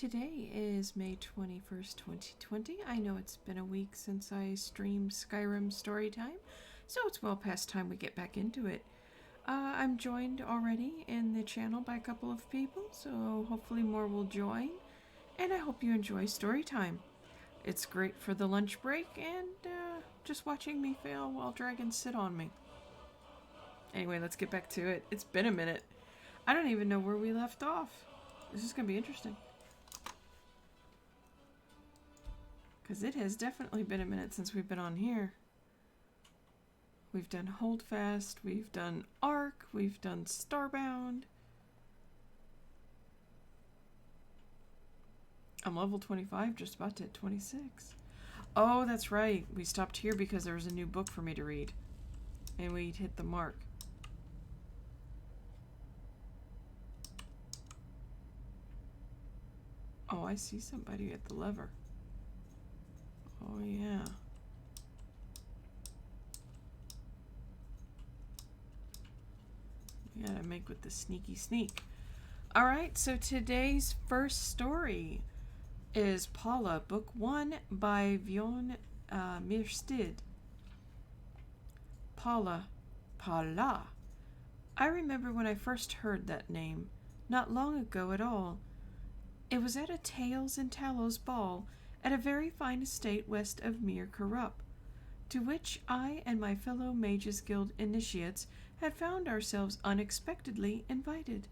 Today is May 21st, 2020. I know it's been a week since I streamed Skyrim Storytime, so it's well past time we get back into it. I'm joined already in the channel by a couple of people, so hopefully more will join, and I hope you enjoy Storytime. It's great for the lunch break and just watching me fail while dragons sit on me. Anyway, let's get back to it. It's been a minute. I don't even know where we left off. This is going to be interesting. Because it has definitely been a minute since we've been on here. We've done Holdfast, we've done Ark, we've done Starbound. I'm level 25, just about to hit 26. Oh, that's right. We stopped here because there was a new book for me to read. And we'd hit the mark. Oh, I see somebody at the lever. Oh, yeah. We gotta make with the sneaky sneak. Alright, so today's first story is Paula, Book 1 by Bjorn Myrstid. Paula. I remember when I first heard that name, not long ago at all. It was at a Tails and Talos ball at a very fine estate west of Mir Corrupt, to which I and my fellow Mages Guild initiates had found ourselves unexpectedly invited.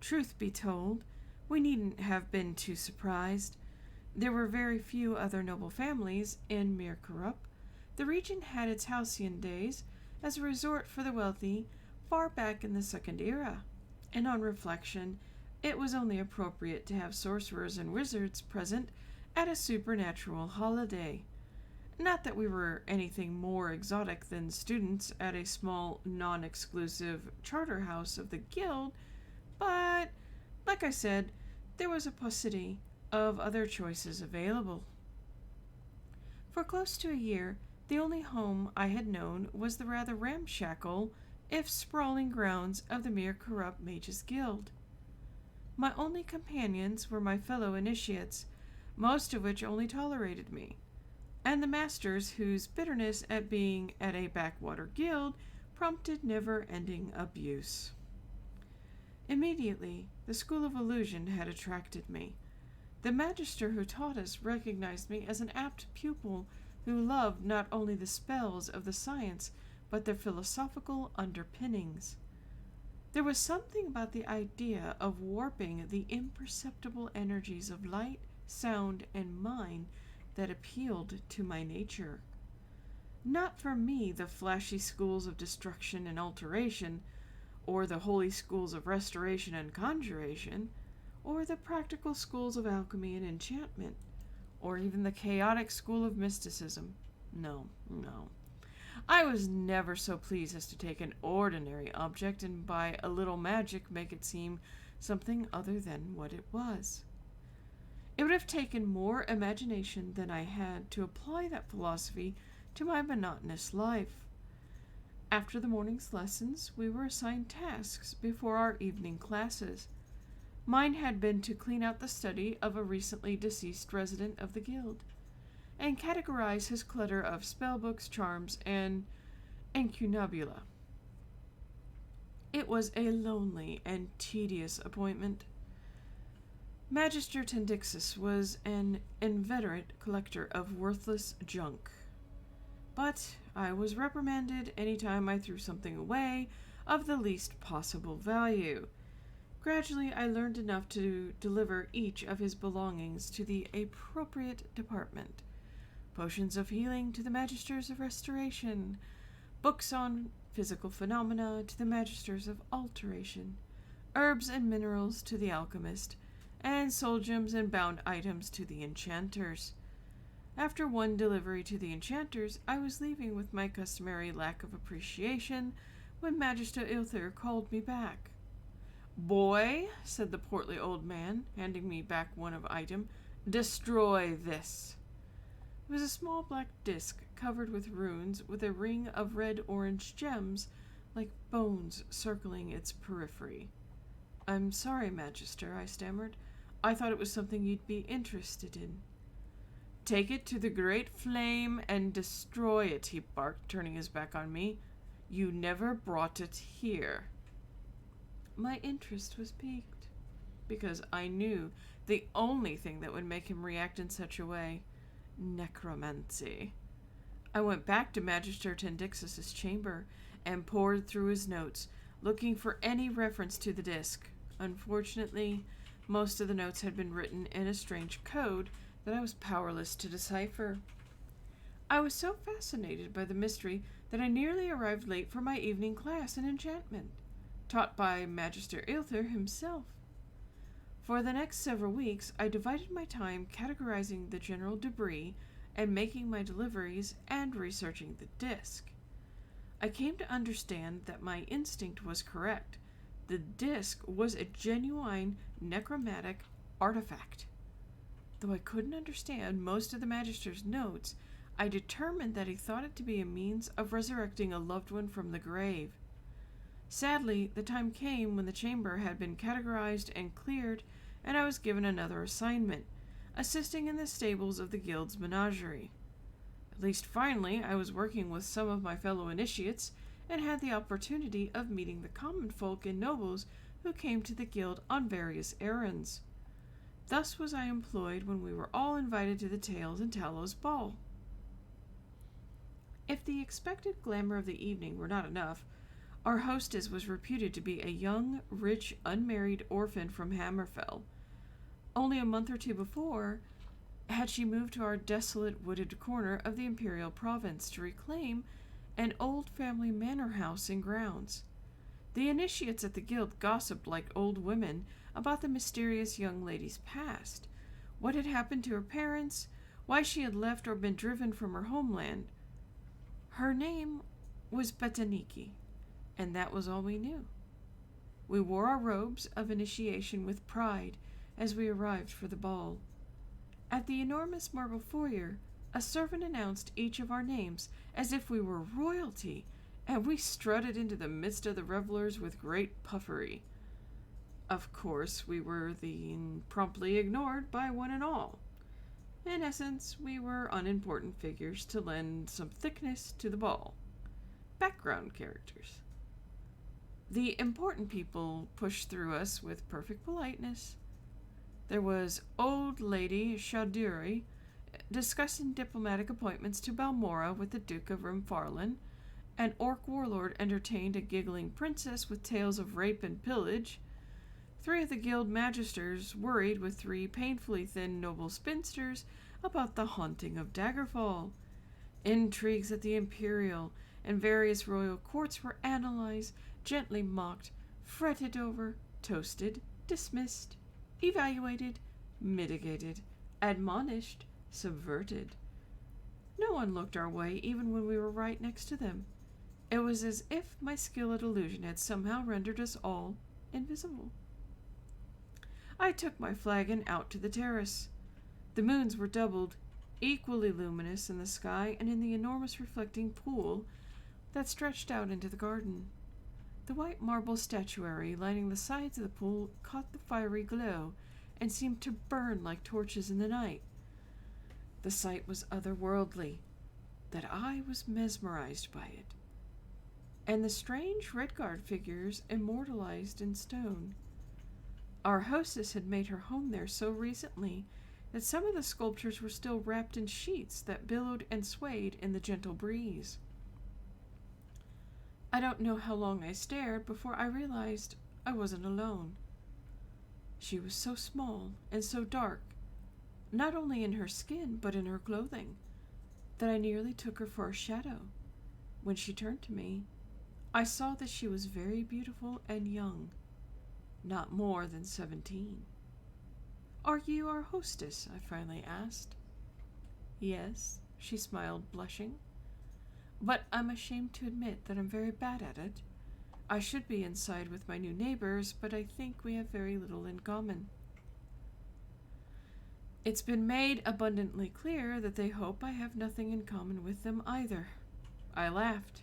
Truth be told, we needn't have been too surprised. There were very few other noble families in Mir Corrupt. The region had its halcyon days as a resort for the wealthy far back in the Second Era, and on reflection, it was only appropriate to have sorcerers and wizards present at a supernatural holiday. Not that we were anything more exotic than students at a small, non-exclusive charter house of the guild, but, like I said, there was a paucity of other choices available. For close to a year, the only home I had known was the rather ramshackle, if sprawling grounds of the Mir Corrupt Mages Guild. My only companions were my fellow initiates, most of which only tolerated me, and the masters whose bitterness at being at a backwater guild prompted never-ending abuse. Immediately, the School of Illusion had attracted me. The magister who taught us recognized me as an apt pupil who loved not only the spells of the science, but their philosophical underpinnings. There was something about the idea of warping the imperceptible energies of light, sound, and mind that appealed to my nature. Not for me the flashy schools of destruction and alteration, or the holy schools of restoration and conjuration, or the practical schools of alchemy and enchantment, or even the chaotic school of mysticism. No. I was never so pleased as to take an ordinary object and by a little magic make it seem something other than what it was. It would have taken more imagination than I had to apply that philosophy to my monotonous life. After the morning's lessons, we were assigned tasks before our evening classes. Mine had been to clean out the study of a recently deceased resident of the guild, and categorize his clutter of spellbooks, charms, and incunabula. It was a lonely and tedious appointment. Magister Tendixus was an inveterate collector of worthless junk, but I was reprimanded any time I threw something away of the least possible value. Gradually, I learned enough to deliver each of his belongings to the appropriate department. Potions of healing to the Magisters of Restoration, books on physical phenomena to the Magisters of Alteration, herbs and minerals to the alchemist, and soul gems and bound items to the enchanters. After one delivery to the enchanters, I was leaving with my customary lack of appreciation when Magister Ilthir called me back. "Boy," said the portly old man, handing me back one of item, "destroy this." It was a small black disc covered with runes with a ring of red-orange gems like bones circling its periphery. "I'm sorry, Magister," I stammered. I thought it was something you'd be interested in. Take it to the great flame and destroy it, he barked, turning his back on me. You never brought it here. My interest was piqued, because I knew the only thing that would make him react in such a way: necromancy. I went back to Magister Tendixus's chamber and pored through his notes, looking for any reference to the disc. Unfortunately, most of the notes had been written in a strange code that I was powerless to decipher. I was so fascinated by the mystery that I nearly arrived late for my evening class in enchantment, taught by Magister Ilther himself. For the next several weeks, I divided my time categorizing the general debris and making my deliveries and researching the disc. I came to understand that my instinct was correct. The disc was a genuine necromantic artifact. Though I couldn't understand most of the Magister's notes, I determined that he thought it to be a means of resurrecting a loved one from the grave. Sadly, the time came when the chamber had been categorized and cleared, and I was given another assignment, assisting in the stables of the guild's menagerie. At least finally, I was working with some of my fellow initiates, and had the opportunity of meeting the common folk and nobles who came to the guild on various errands. Thus was I employed when we were all invited to the Tales and Tallows ball. If the expected glamour of the evening were not enough, our hostess was reputed to be a young, rich, unmarried orphan from Hammerfell. Only a month or two before had she moved to our desolate wooded corner of the Imperial Province to reclaim an old family manor house and grounds. The initiates at the guild gossiped like old women about the mysterious young lady's past, what had happened to her parents, why she had left or been driven from her homeland. Her name was Betaniki, and that was all we knew. We wore our robes of initiation with pride as we arrived for the ball. At the enormous marble foyer, a servant announced each of our names as if we were royalty, and we strutted into the midst of the revelers with great puffery. Of course, we were promptly ignored by one and all. In essence, we were unimportant figures to lend some thickness to the ball. Background characters. The important people pushed through us with perfect politeness. There was Old Lady Shaduri discussing diplomatic appointments to Balmora with the Duke of Rimfarlin. An orc warlord entertained a giggling princess with tales of rape and pillage. 3 of the guild magisters worried with 3 painfully thin noble spinsters about the haunting of Daggerfall. Intrigues at the Imperial and various royal courts were analyzed, gently mocked, fretted over, toasted, dismissed, evaluated, mitigated, admonished, subverted. No one looked our way even when we were right next to them. It was as if my skill at illusion had somehow rendered us all invisible. I took my flagon out to the terrace. The moons were doubled, equally luminous in the sky and in the enormous reflecting pool that stretched out into the garden. The white marble statuary lining the sides of the pool caught the fiery glow and seemed to burn like torches in the night. The sight was otherworldly, that I was mesmerized by it, and the strange Redguard figures immortalized in stone. Our hostess had made her home there so recently that some of the sculptures were still wrapped in sheets that billowed and swayed in the gentle breeze. I don't know how long I stared before I realized I wasn't alone. She was so small and so dark, not only in her skin but in her clothing, that I nearly took her for a shadow. When she turned to me, I saw that she was very beautiful and young, not more than 17. "Are you our hostess?" I finally asked. "Yes," she smiled, blushing. "But I'm ashamed to admit that I'm very bad at it. I should be inside with my new neighbors, but I think we have very little in common." It's been made abundantly clear that they hope I have nothing in common with them either. I laughed.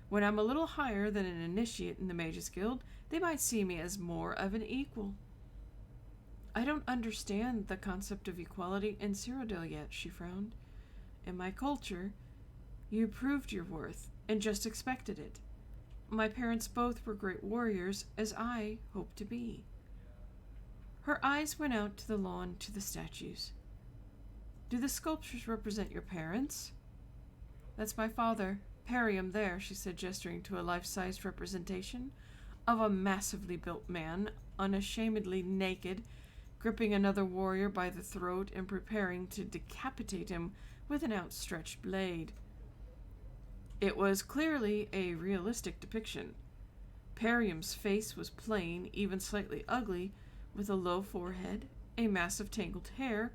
When I'm a little higher than an initiate in the Mages Guild, they might see me as more of an equal. I don't understand the concept of equality in Cyrodiil yet, she frowned. In my culture, you proved your worth and just expected it. My parents both were great warriors, as I hope to be. Her eyes went out to the lawn, to the statues. Do the sculptures represent your parents? That's my father, Perium there, she said, gesturing to a life-sized representation of a massively built man, unashamedly naked, gripping another warrior by the throat and preparing to decapitate him with an outstretched blade. It was clearly a realistic depiction. Perium's face was plain, even slightly ugly, with a low forehead, a mass of tangled hair,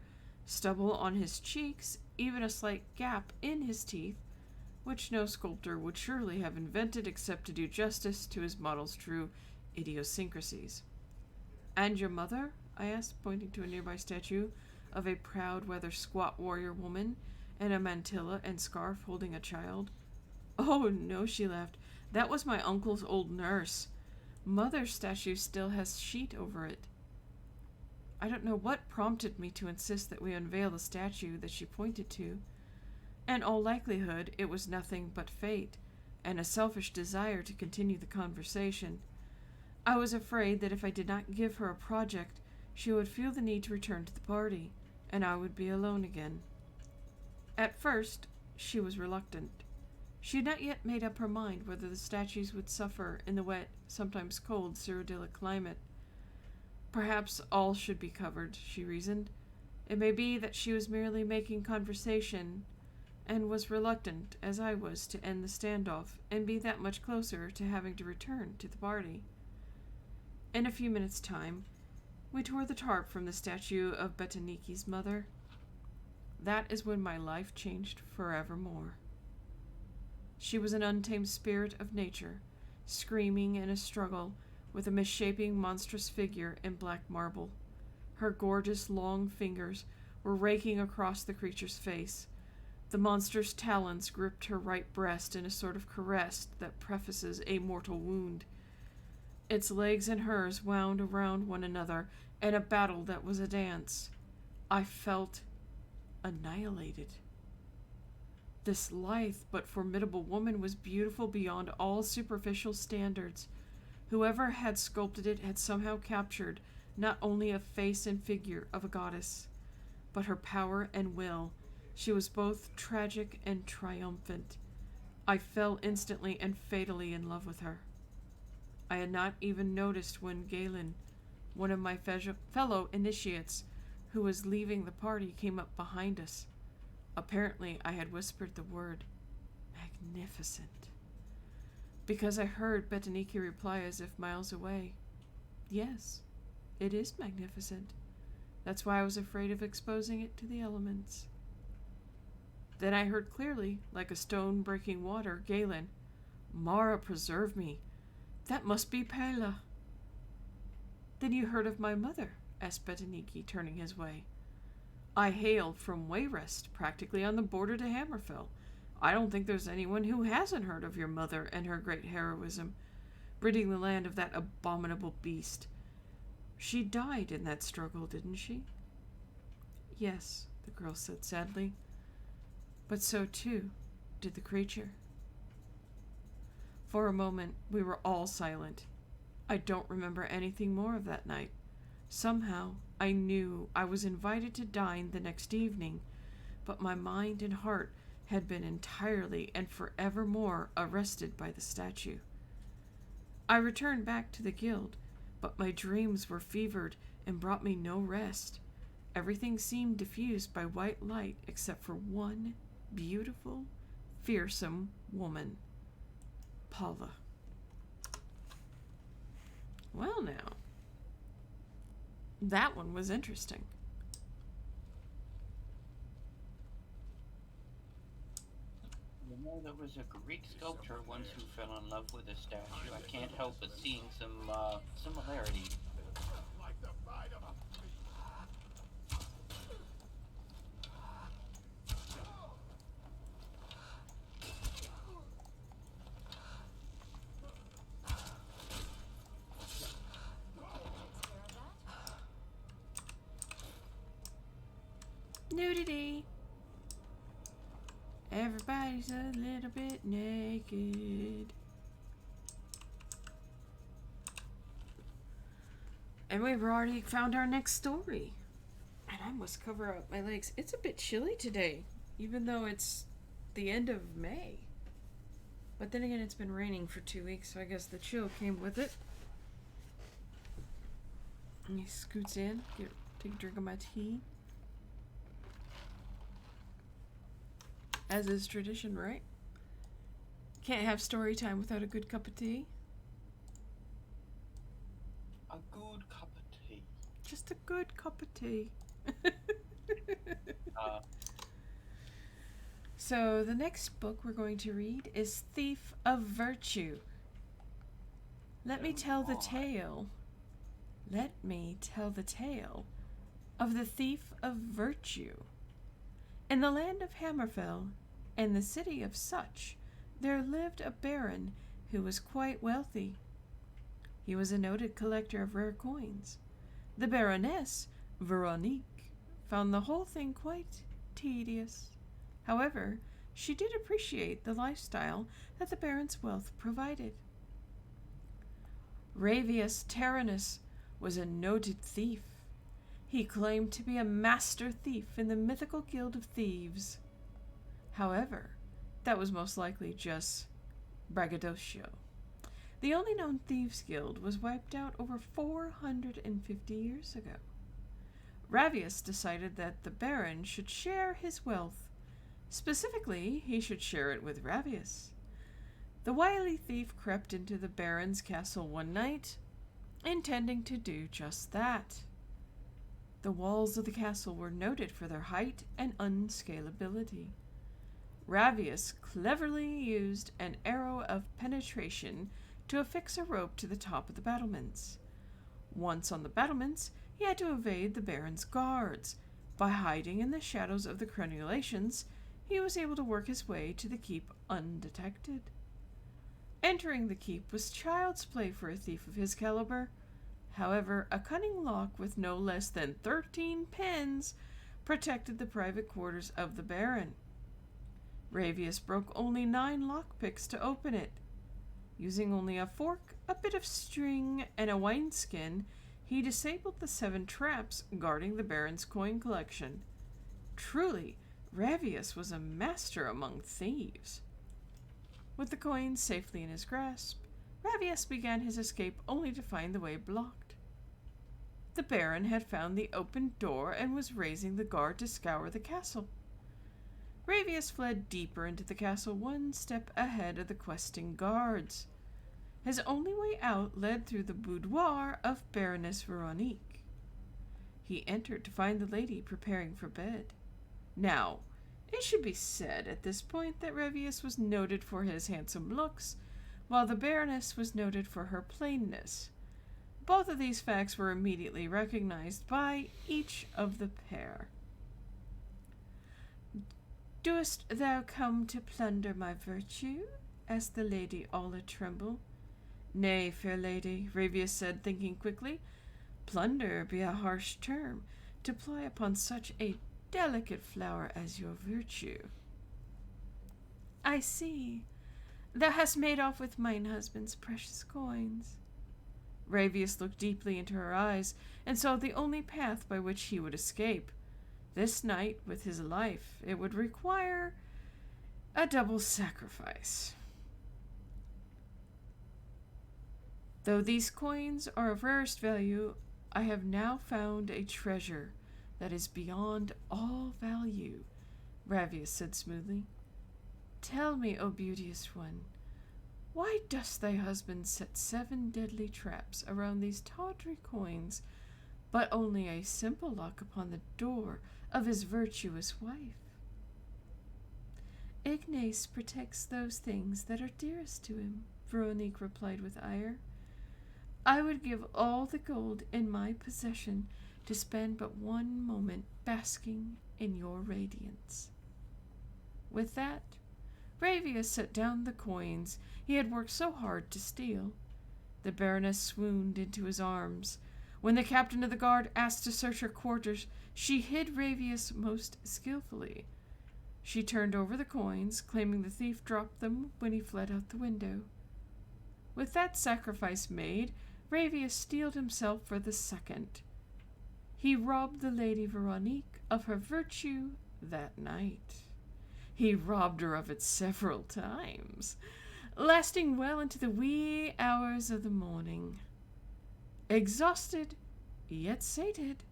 stubble on his cheeks, even a slight gap in his teeth, which no sculptor would surely have invented except to do justice to his model's true idiosyncrasies. And your mother? I asked, pointing to a nearby statue of a proud, rather squat warrior woman in a mantilla and scarf holding a child. Oh, no, she laughed. That was my uncle's old nurse. Mother's statue still has sheet over it. I don't know what prompted me to insist that we unveil the statue that she pointed to. In all likelihood, it was nothing but fate, and a selfish desire to continue the conversation. I was afraid that if I did not give her a project, she would feel the need to return to the party, and I would be alone again. At first, she was reluctant. She had not yet made up her mind whether the statues would suffer in the wet, sometimes cold, Cyrodiilic climate. Perhaps all should be covered, she reasoned. It may be that she was merely making conversation, and was reluctant, as I was, to end the standoff and be that much closer to having to return to the party. In a few minutes' time, we tore the tarp from the statue of Betaniki's mother. That is when my life changed forevermore. She was an untamed spirit of nature, screaming in a struggle with a misshapen monstrous figure in black marble. Her gorgeous long fingers were raking across the creature's face. The monster's talons gripped her right breast in a sort of caress that prefaces a mortal wound. Its legs and hers wound around one another in a battle that was a dance. I felt annihilated. This lithe but formidable woman was beautiful beyond all superficial standards. Whoever had sculpted it had somehow captured not only a face and figure of a goddess, but her power and will. She was both tragic and triumphant. I fell instantly and fatally in love with her. I had not even noticed when Galen, one of my fellow initiates who was leaving the party, came up behind us. Apparently, I had whispered the word, magnificent, because I heard Betaniki reply as if miles away, yes, it is magnificent. That's why I was afraid of exposing it to the elements. Then I heard clearly, like a stone breaking water, Galen, Mara, preserve me. That must be Pela. Then you heard of my mother? Asked Betaniki, turning his way. I hailed from Wayrest, practically on the border to Hammerfell. I don't think there's anyone who hasn't heard of your mother and her great heroism, ridding the land of that abominable beast. She died in that struggle, didn't she? Yes, the girl said sadly. But so, too, did the creature. For a moment, we were all silent. I don't remember anything more of that night. Somehow, I knew I was invited to dine the next evening, but my mind and heart had been entirely and forevermore arrested by the statue. I returned back to the guild, but my dreams were fevered and brought me no rest. Everything seemed diffused by white light except for one beautiful, fearsome woman. Paula. Well, now, that one was interesting. You know, there was a Greek sculptor once who fell in love with a statue. I can't help but seeing some similarities. Nudity. Everybody's a little bit naked. And we've already found our next story. And I must cover up my legs. It's a bit chilly today, even though it's the end of May. But then again, it's been raining for 2 weeks, so I guess the chill came with it. And he scoots in, take a drink of my tea. As is tradition, right? Can't have story time without a good cup of tea. A good cup of tea. Just a good cup of tea. So the next book we're going to read is Thief of Virtue. Let me tell the tale of the Thief of Virtue. In the land of Hammerfell, in the city of Such, there lived a baron who was quite wealthy. He was a noted collector of rare coins. The Baroness, Veronique, found the whole thing quite tedious. However, she did appreciate the lifestyle that the baron's wealth provided. Ravius Tyrannus was a noted thief. He claimed to be a master thief in the mythical guild of thieves. However, that was most likely just braggadocio. The only known thieves' guild was wiped out over 450 years ago. Ravius decided that the baron should share his wealth. Specifically, he should share it with Ravius. The wily thief crept into the baron's castle one night, intending to do just that. The walls of the castle were noted for their height and unscalability. Ravius cleverly used an arrow of penetration to affix a rope to the top of the battlements. Once on the battlements, he had to evade the baron's guards. By hiding in the shadows of the crenulations, he was able to work his way to the keep undetected. Entering the keep was child's play for a thief of his caliber. However, a cunning lock with no less than 13 pins protected the private quarters of the baron. Ravius broke only 9 lockpicks to open it. Using only a fork, a bit of string, and a wineskin, he disabled the 7 traps guarding the baron's coin collection. Truly, Ravius was a master among thieves. With the coins safely in his grasp, Ravius began his escape only to find the way blocked. The baron had found the open door and was raising the guard to scour the castle. Ravius fled deeper into the castle, one step ahead of the questing guards. His only way out led through the boudoir of Baroness Veronique. He entered to find the lady preparing for bed. Now, it should be said at this point that Ravius was noted for his handsome looks, while the Baroness was noted for her plainness. Both of these facts were immediately recognized by each of the pair. "Dost thou come to plunder my virtue?" asked the lady all a-tremble. "Nay, fair lady," Ravius said, thinking quickly. "Plunder be a harsh term to apply upon such a delicate flower as your virtue." "I see. Thou hast made off with mine husband's precious coins." Ravius looked deeply into her eyes and saw the only path by which he would escape. This night, with his life, it would require a double sacrifice. "Though these coins are of rarest value, I have now found a treasure that is beyond all value," Ravius said smoothly. "Tell me, O beauteous one, why dost thy husband set 7 deadly traps around these tawdry coins, but only a simple lock upon the door of his virtuous wife?" "Ignace protects those things that are dearest to him," Veronique replied with ire. "I would give all the gold in my possession to spend but one moment basking in your radiance." With that, Ravius set down the coins he had worked so hard to steal. The Baroness swooned into his arms. When the captain of the guard asked to search her quarters, she hid Ravius most skillfully. She turned over the coins, claiming the thief dropped them when he fled out the window. With that sacrifice made, Ravius steeled himself for the second. He robbed the Lady Veronique of her virtue that night. He robbed her of it several times, lasting well into the wee hours of the morning. Exhausted, yet sated,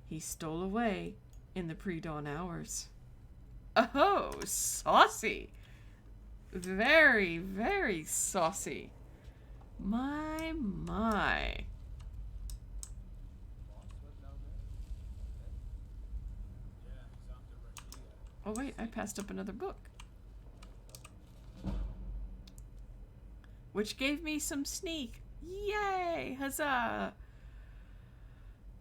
he stole away in the pre-dawn hours. Oh, saucy! Very, very saucy. My, my. Oh wait, I passed up another book. Which gave me some sneak. Yay! Huzzah!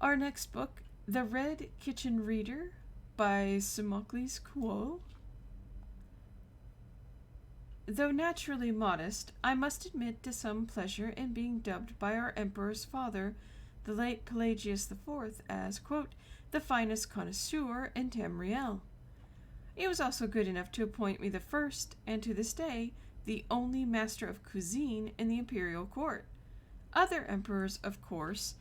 Our next book, The Red Kitchen Reader by Sophocles Quo. Though naturally modest, I must admit to some pleasure in being dubbed by our emperor's father, the late Pelagius IV, as, quote, the finest connoisseur in Tamriel. He was also good enough to appoint me the first, and to this day, the only master of cuisine in the imperial court. Other emperors, of course,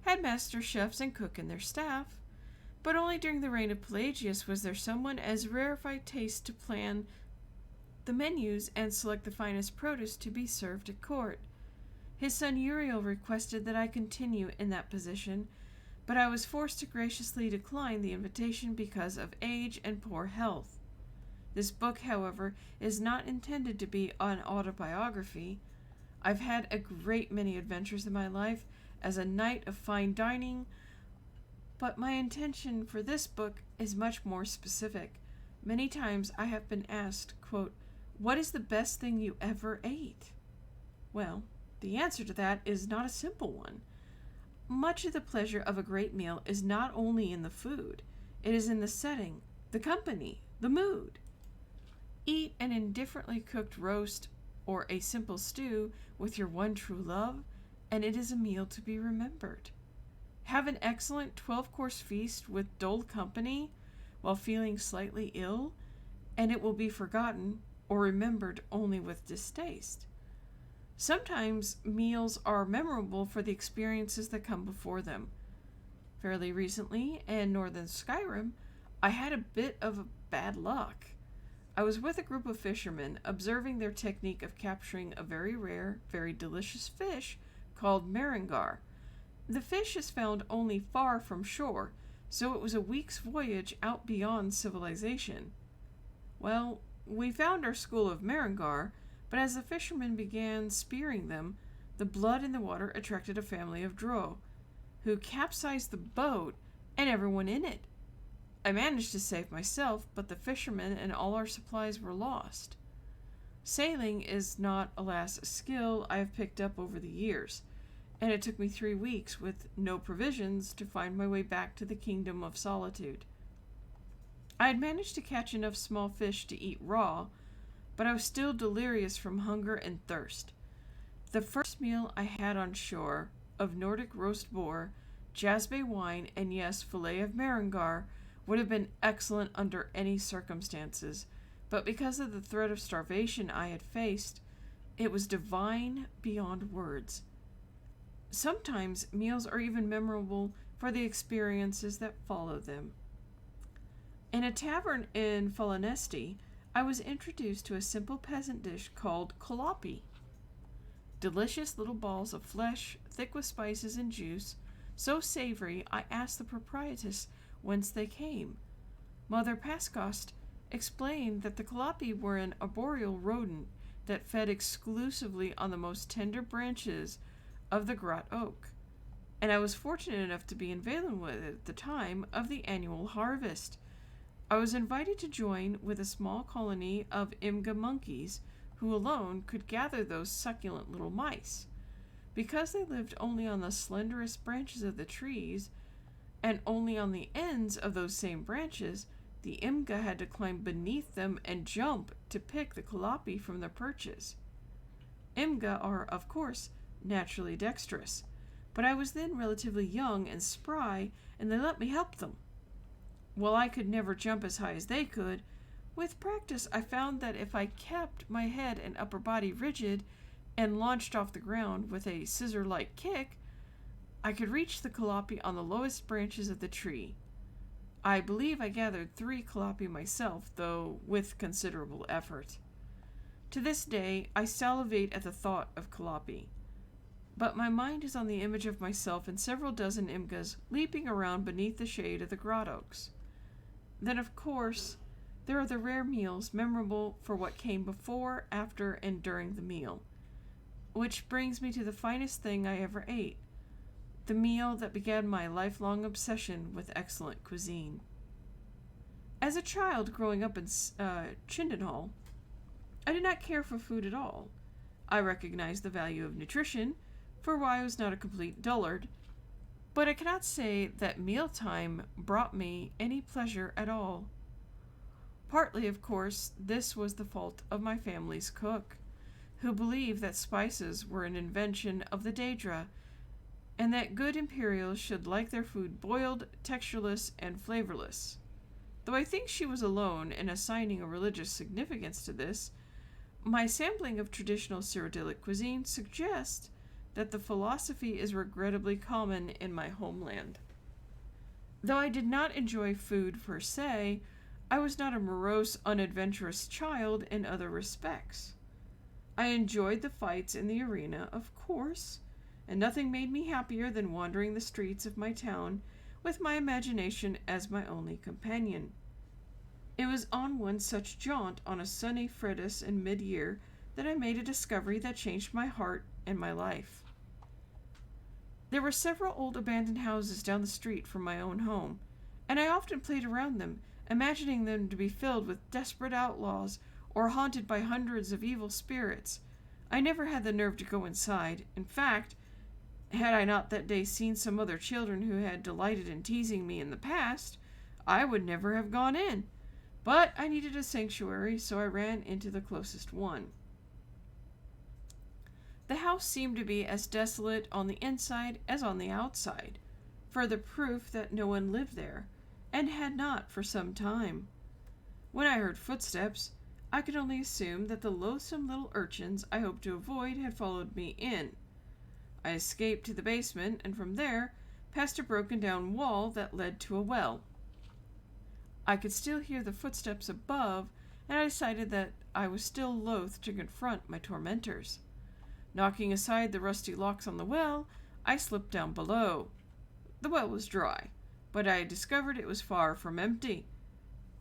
had master chefs and cook in their staff, but only during the reign of Pelagius was there someone as rarefied taste to plan the menus and select the finest produce to be served at court. His son Uriel requested that I continue in that position, but I was forced to graciously decline the invitation because of age and poor health. This book, however, is not intended to be an autobiography. I've had a great many adventures in my life as a knight of fine dining, but my intention for this book is much more specific. Many times I have been asked, quote, what is the best thing you ever ate? Well, the answer to that is not a simple one. Much of the pleasure of a great meal is not only in the food, it is in the setting, the company, the mood. Eat an indifferently cooked roast or a simple stew with your one true love, and it is a meal to be remembered. Have an excellent 12-course feast with dull company while feeling slightly ill, and it will be forgotten or remembered only with distaste. Sometimes meals are memorable for the experiences that come before them. Fairly recently, in northern Skyrim, I had a bit of bad luck. I was with a group of fishermen observing their technique of capturing a very rare, very delicious fish called Maringar. The fish is found only far from shore, so it was a week's voyage out beyond civilization. Well, we found our school of Maringar, but as the fishermen began spearing them, the blood in the water attracted a family of drow, who capsized the boat and everyone in it. I managed to save myself, but the fishermen and all our supplies were lost. Sailing is not, alas, a skill I have picked up over the years, and it took me 3 weeks with no provisions to find my way back to the Kingdom of Solitude. I had managed to catch enough small fish to eat raw, but I was still delirious from hunger and thirst. The first meal I had on shore, of Nordic roast boar, jasmine wine, and yes, fillet of Maringar, would have been excellent under any circumstances, but because of the threat of starvation I had faced, it was divine beyond words. Sometimes meals are even memorable for the experiences that follow them. In a tavern in Falanesti, I was introduced to a simple peasant dish called kolapi. Delicious little balls of flesh, thick with spices and juice, so savory I asked the proprietress whence they came. Mother Pascost explained that the kolapi were an arboreal rodent that fed exclusively on the most tender branches of the grot oak, and I was fortunate enough to be in Valenwood at the time of the annual harvest. I was invited to join with a small colony of Imga monkeys, who alone could gather those succulent little mice. Because they lived only on the slenderest branches of the trees, and only on the ends of those same branches, the Imga had to climb beneath them and jump to pick the kolapi from their perches. Imga are, of course, naturally dexterous, but I was then relatively young and spry, and they let me help them. While I could never jump as high as they could, with practice I found that if I kept my head and upper body rigid and launched off the ground with a scissor-like kick, I could reach the calliope on the lowest branches of the tree. I believe I gathered 3 calliope myself, though with considerable effort. To this day, I salivate at the thought of calliope. But my mind is on the image of myself and several dozen Imgas leaping around beneath the shade of the grottoes. Then, of course, there are the rare meals memorable for what came before, after, and during the meal. Which brings me to the finest thing I ever ate, the meal that began my lifelong obsession with excellent cuisine. As a child growing up in Chindenhall, I did not care for food at all. I recognized the value of nutrition, for I was not a complete dullard, but I cannot say that mealtime brought me any pleasure at all. Partly, of course, this was the fault of my family's cook, who believed that spices were an invention of the Daedra, and that good Imperials should like their food boiled, textureless, and flavorless. Though I think she was alone in assigning a religious significance to this, my sampling of traditional Cyrodiilic cuisine suggests that the philosophy is regrettably common in my homeland. Though I did not enjoy food per se, I was not a morose, unadventurous child in other respects. I enjoyed the fights in the arena, of course, and nothing made me happier than wandering the streets of my town with my imagination as my only companion. It was on one such jaunt on a sunny Fridus in mid-year that I made a discovery that changed my heart and my life. There were several old abandoned houses down the street from my own home, and I often played around them, imagining them to be filled with desperate outlaws or haunted by hundreds of evil spirits. I never had the nerve to go inside. In fact, had I not that day seen some other children who had delighted in teasing me in the past, I would never have gone in. But I needed a sanctuary, so I ran into the closest one. The house seemed to be as desolate on the inside as on the outside, further proof that no one lived there, and had not for some time. When I heard footsteps, I could only assume that the loathsome little urchins I hoped to avoid had followed me in. I escaped to the basement, and from there, past a broken-down wall that led to a well. I could still hear the footsteps above, and I decided that I was still loath to confront my tormentors. Knocking aside the rusty locks on the well, I slipped down below. The well was dry, but I discovered it was far from empty.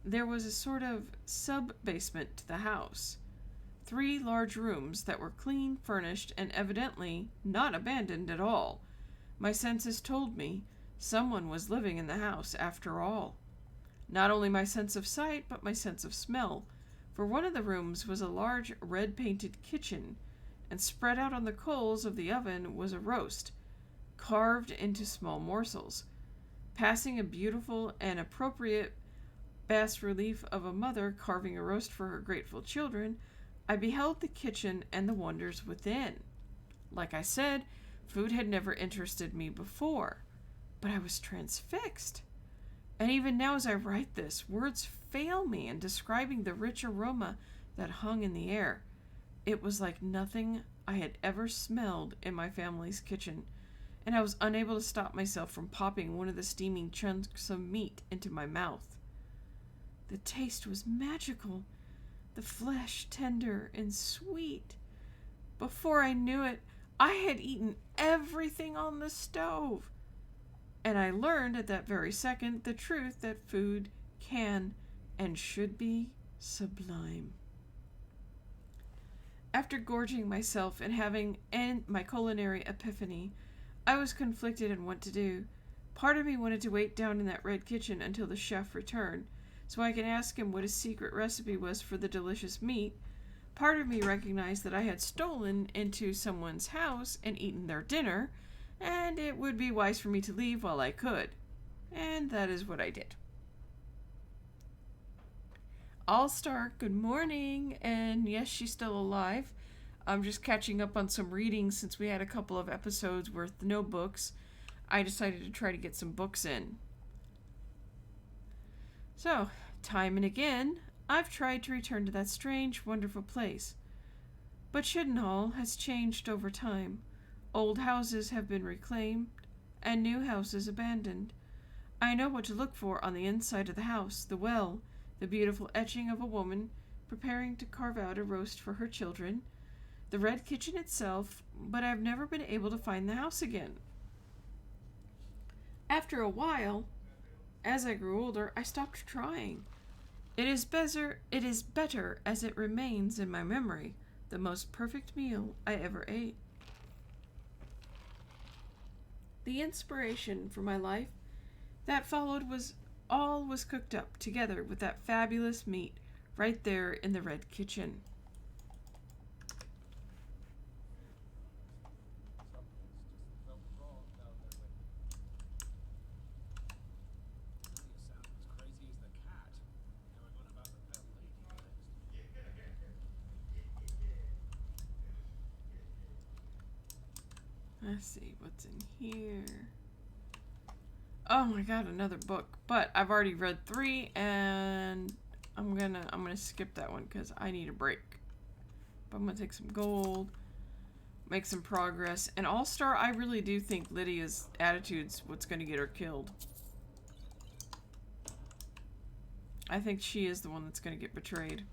There was a sort of sub-basement to the house. 3 large rooms that were clean, furnished, and evidently not abandoned at all. My senses told me someone was living in the house after all. Not only my sense of sight, but my sense of smell, for one of the rooms was a large red-painted kitchen, and spread out on the coals of the oven was a roast, carved into small morsels. Passing a beautiful and appropriate bas-relief of a mother carving a roast for her grateful children, I beheld the kitchen and the wonders within. Like I said, food had never interested me before, but I was transfixed. And even now as I write this, words fail me in describing the rich aroma that hung in the air. It was like nothing I had ever smelled in my family's kitchen, and I was unable to stop myself from popping one of the steaming chunks of meat into my mouth. The taste was magical, the flesh tender and sweet. Before I knew it, I had eaten everything on the stove. And I learned at that very second the truth that food can and should be sublime. After gorging myself and having my culinary epiphany, I was conflicted in what to do. Part of me wanted to wait down in that red kitchen until the chef returned, so I could ask him what his secret recipe was for the delicious meat. Part of me recognized that I had stolen into someone's house and eaten their dinner, and it would be wise for me to leave while I could. And that is what I did. All-Star, good morning, and yes, she's still alive. I'm just catching up on some reading since we had a couple of episodes worth no books. I decided to try to get some books in. So, time and again, I've tried to return to that strange, wonderful place. But Chidenhall has changed over time. Old houses have been reclaimed, and new houses abandoned. I know what to look for on the inside of the house, the well, the beautiful etching of a woman preparing to carve out a roast for her children, the red kitchen itself, but I've never been able to find the house again. After a while, as I grew older, I stopped trying. It is better as it remains in my memory, the most perfect meal I ever ate. The inspiration for my life that followed was cooked up together with that fabulous meat right there in the red kitchen. Let's see what's in here. Oh my god, another book. But I've already read 3 and I'm gonna skip that one because I need a break. But I'm gonna take some gold, make some progress. And All-Star, I really do think Lydia's attitude's what's gonna get her killed. I think she is the one that's gonna get betrayed.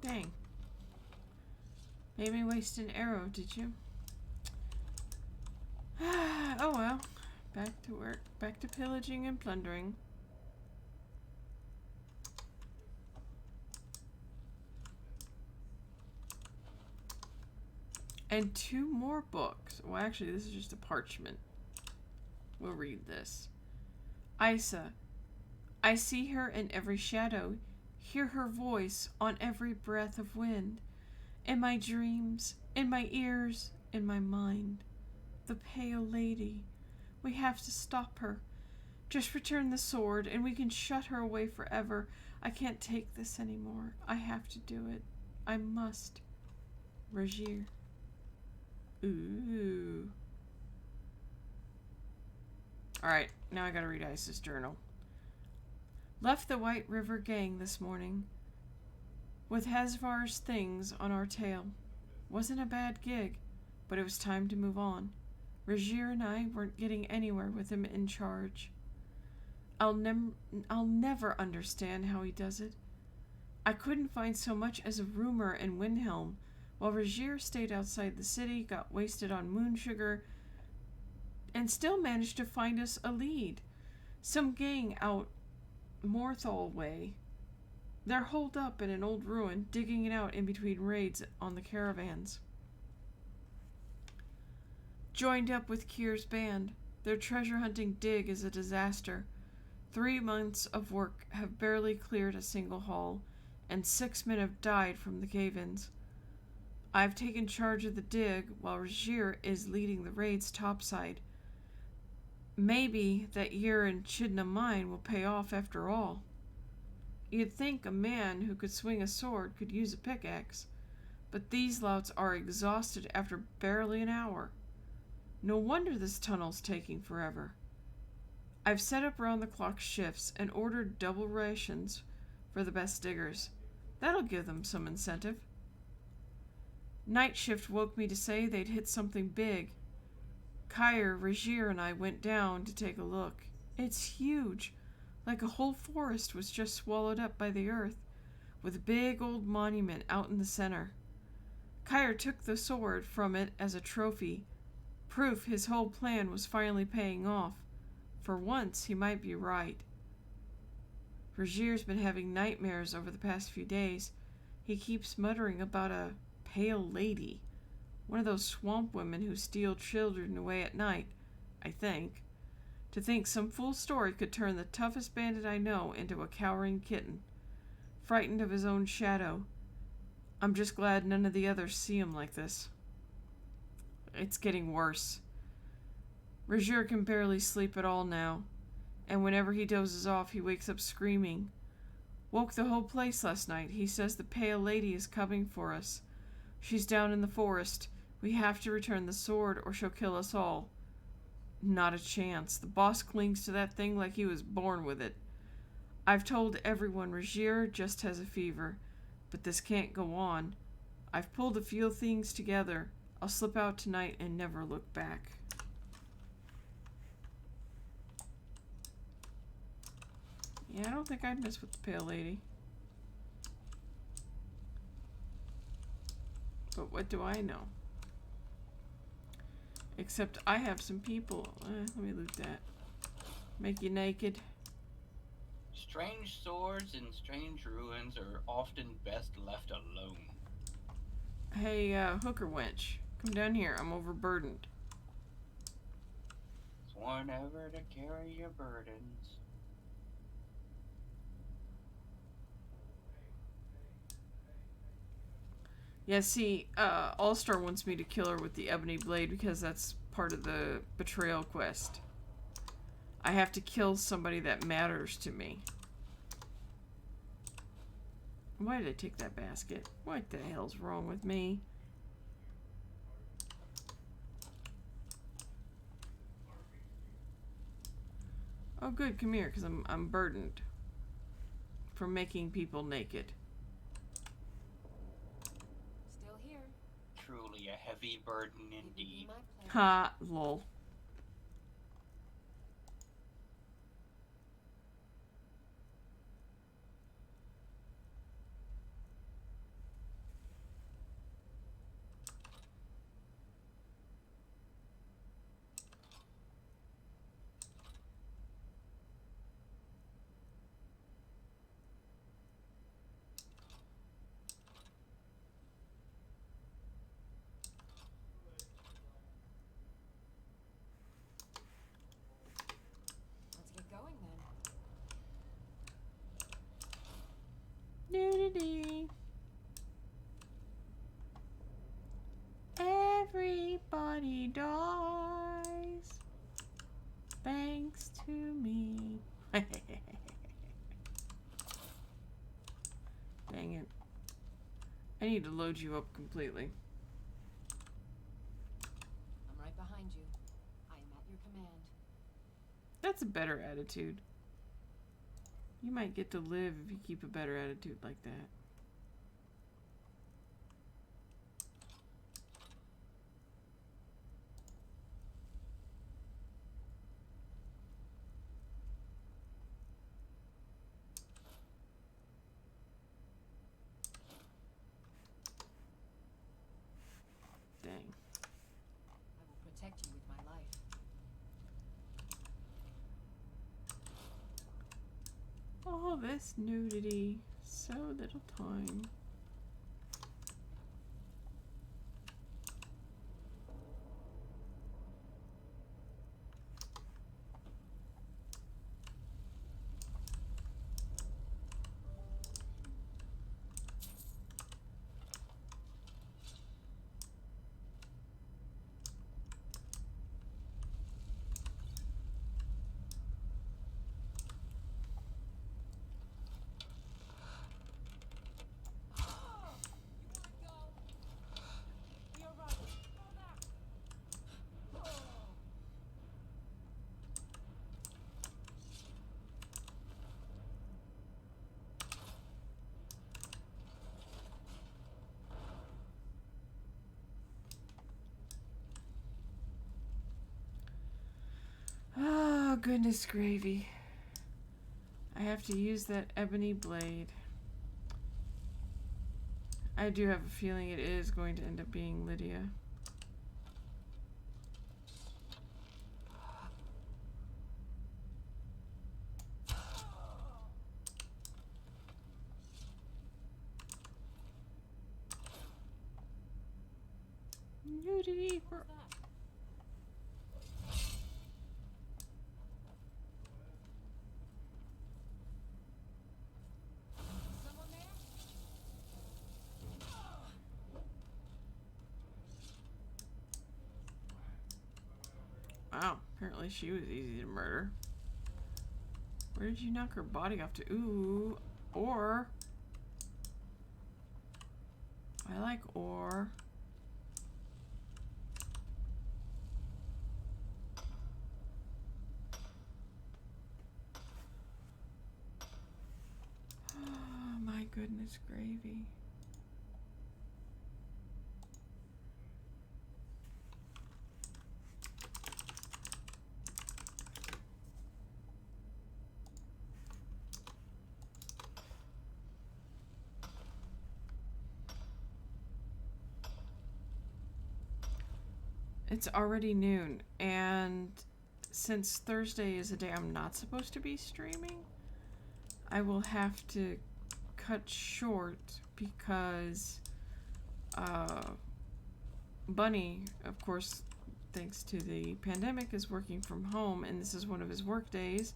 Dang. Made me waste an arrow, did you? Oh well. Back to work. Back to pillaging and plundering. And 2 more books. Well, actually, this is just a parchment. We'll read this. Isa. I see her in every shadow, hear her voice on every breath of wind, in my dreams, in my ears, in my mind. The pale lady. We have to stop her. Just return the sword and we can shut her away forever. I can't take this anymore. I have to do it. I must. Regier. Ooh. Alright, now I gotta read Isa's journal. Left the White River gang this morning, with Hasvar's things on our tail. Wasn't a bad gig, but it was time to move on. Regier and I weren't getting anywhere with him in charge. I'll never understand how he does it. I couldn't find so much as a rumor in Windhelm, while Regier stayed outside the city, got wasted on moon sugar, and still managed to find us a lead. Some gang out Morthal way. They're holed up in an old ruin, digging it out in between raids on the caravans. Joined up with Kier's band. Their treasure hunting dig is a disaster. 3 months of work have barely cleared a single haul, and 6 men have died from the cave-ins. I've taken charge of the dig while Regier is leading the raids topside. Maybe that year in Chidna mine will pay off after all. You'd think a man who could swing a sword could use a pickaxe, but these louts are exhausted after barely an hour. No wonder this tunnel's taking forever. I've set up round-the-clock shifts and ordered double rations for the best diggers. That'll give them some incentive. Night shift woke me to say they'd hit something big. Kyer, Regier, and I went down to take a look. It's huge, like a whole forest was just swallowed up by the earth, with a big old monument out in the center. Kyer took the sword from it as a trophy, proof his whole plan was finally paying off. For once, he might be right. Regier's been having nightmares over the past few days. He keeps muttering about a pale lady, one of those swamp women who steal children away at night, I think. To think some fool story could turn the toughest bandit I know into a cowering kitten, frightened of his own shadow. I'm just glad none of the others see him like this. It's getting worse. Regier can barely sleep at all now, and whenever he dozes off, he wakes up screaming. Woke the whole place last night. He says the pale lady is coming for us. She's down in the forest. We have to return the sword or she'll kill us all. Not a chance. The boss clings to that thing like he was born with it. I've told everyone Regier just has a fever, but this can't go on. I've pulled a few things together. I'll slip out tonight and never look back. Yeah, I don't think I'd mess with the pale lady. But what do I know? Except I have some people. Let me loot that. Make you naked. Strange swords and strange ruins are often best left alone. Hey, hooker wench. Come down here. I'm overburdened. Sworn ever to carry your burdens. Yeah, see, All-Star wants me to kill her with the ebony blade because that's part of the betrayal quest. I have to kill somebody that matters to me. Why did I take that basket? What the hell's wrong with me? Oh good, come here, because I'm burdened from making people naked. Still here. Truly a heavy burden indeed. Ha, lol. Let's get going then. Nudity. Everybody dies thanks to me. Dang it. I need to load you up completely. I'm right behind you. I am at your command. That's a better attitude. You might get to live if you keep a better attitude like that. Dang. I will protect you with my life. All this nudity. So little time. goodness gravy. I have to use that ebony blade. I do have a feeling it is going to end up being Lydia. Nudity for... Someone there? Wow, apparently she was easy to murder. Where did you knock her body off to? Ooh, ore. I like ore. Oh my goodness gravy. It's already noon, and since Thursday is a day I'm not supposed to be streaming, I will have to cut short because Bunny, of course, thanks to the pandemic, is working from home, and this is one of his work days.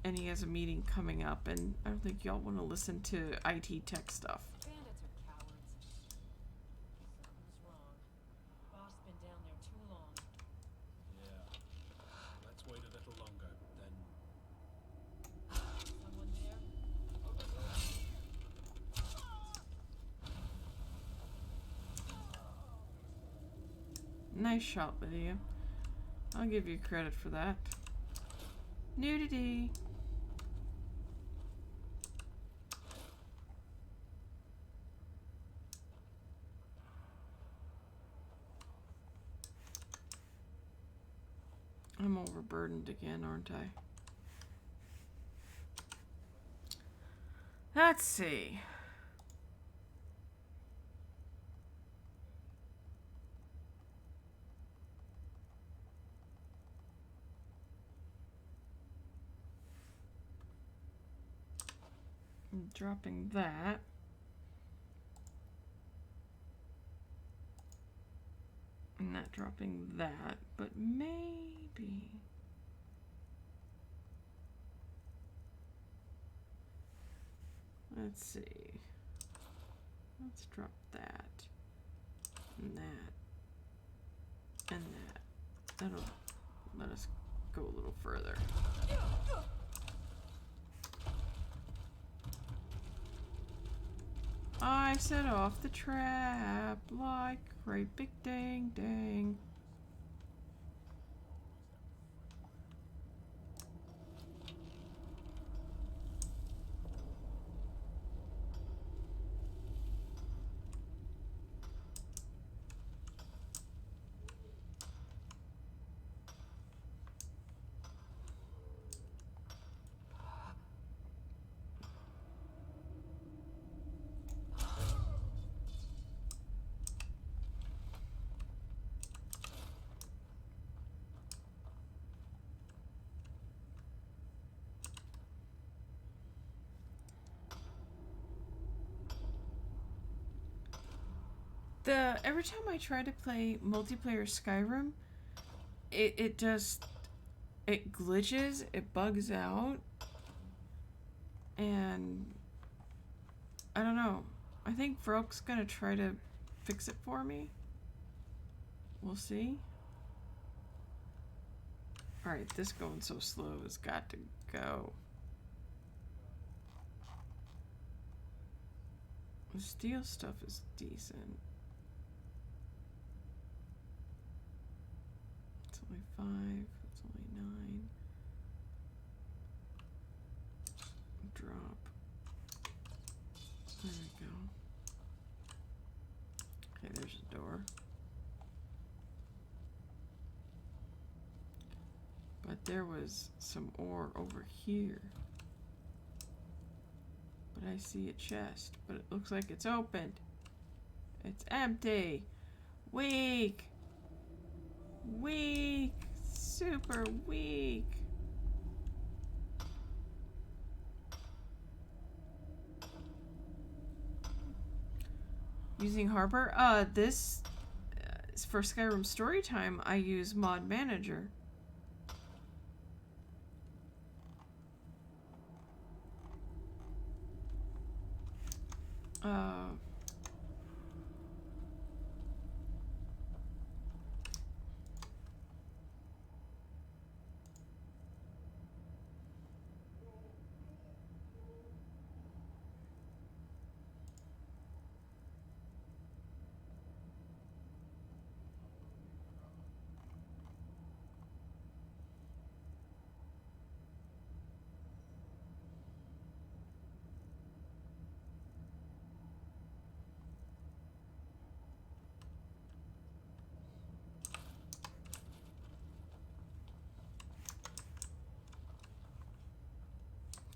And he has a meeting coming up, and I don't think y'all want to listen to IT tech stuff. Bandits are cowards. Something's wrong. Boss been down there too long. Yeah. Let's wait a little longer, then. Someone there? Nice shot, Lydia. I'll give you credit for that. Nudity. I'm overburdened again, aren't I? Let's see. I'm dropping that. I'm not dropping that, but maybe. Let's see. Let's drop that. And that. And that. That'll let us go a little further. I set off the trap like a great big dang dang. Every time I try to play multiplayer Skyrim, it glitches, it bugs out, and I don't know. I think Vroke's gonna try to fix it for me. We'll see. Alright, this going so slow has got to go. The steel stuff is decent. It's only 5, it's only 9. Drop. There we go. Okay, there's a door. there was some ore over here. But I see a chest, but it looks like it's opened. It's empty. Weak. Weak. Super weak. Using Harbor? This is for Skyrim Storytime. I use Mod Manager.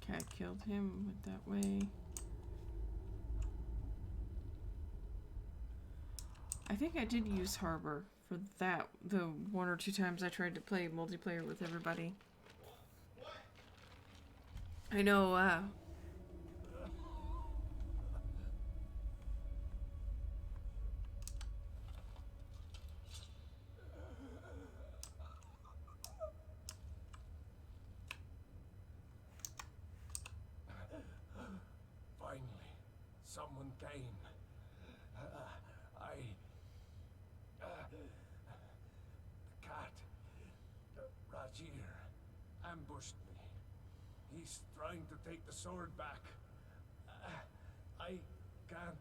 Okay, I killed him with that way. I think I did use Harbor for that, the 1 or 2 times I tried to play multiplayer with everybody. I know, Finally, someone came. The cat, Rajir, ambushed me. He's trying to take the sword back. I can't.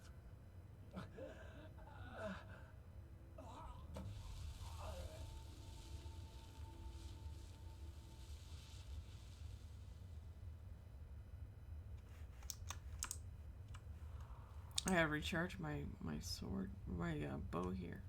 I gotta recharge my sword, my bow here.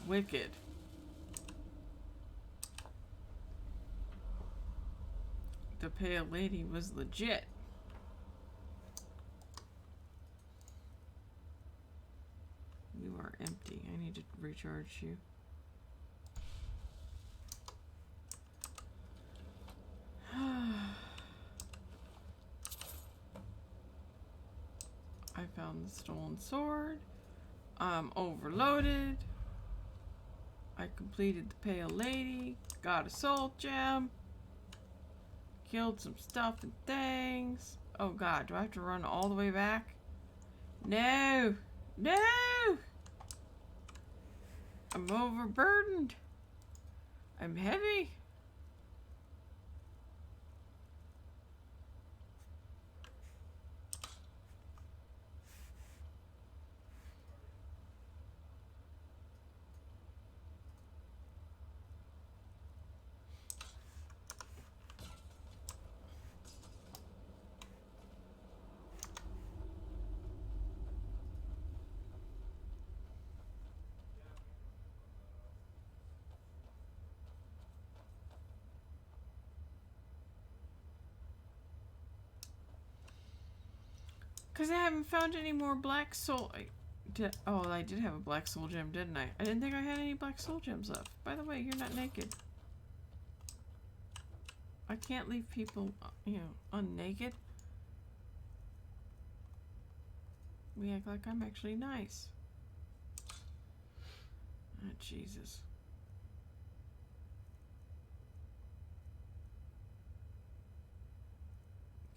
Wicked. The pale lady was legit. You are empty. I need to recharge you. I found the stolen sword. I'm overloaded. I completed the pale lady. Got a soul gem. Killed some stuff and things. Oh god, do I have to run all the way back? No! No! I'm overburdened. I'm heavy. Because I haven't found any more black soul... Oh, I did have a black soul gem, didn't I? I didn't think I had any black soul gems left. By the way, you're not naked. I can't leave people, you know, unnaked. We act like I'm actually nice. Oh, Jesus.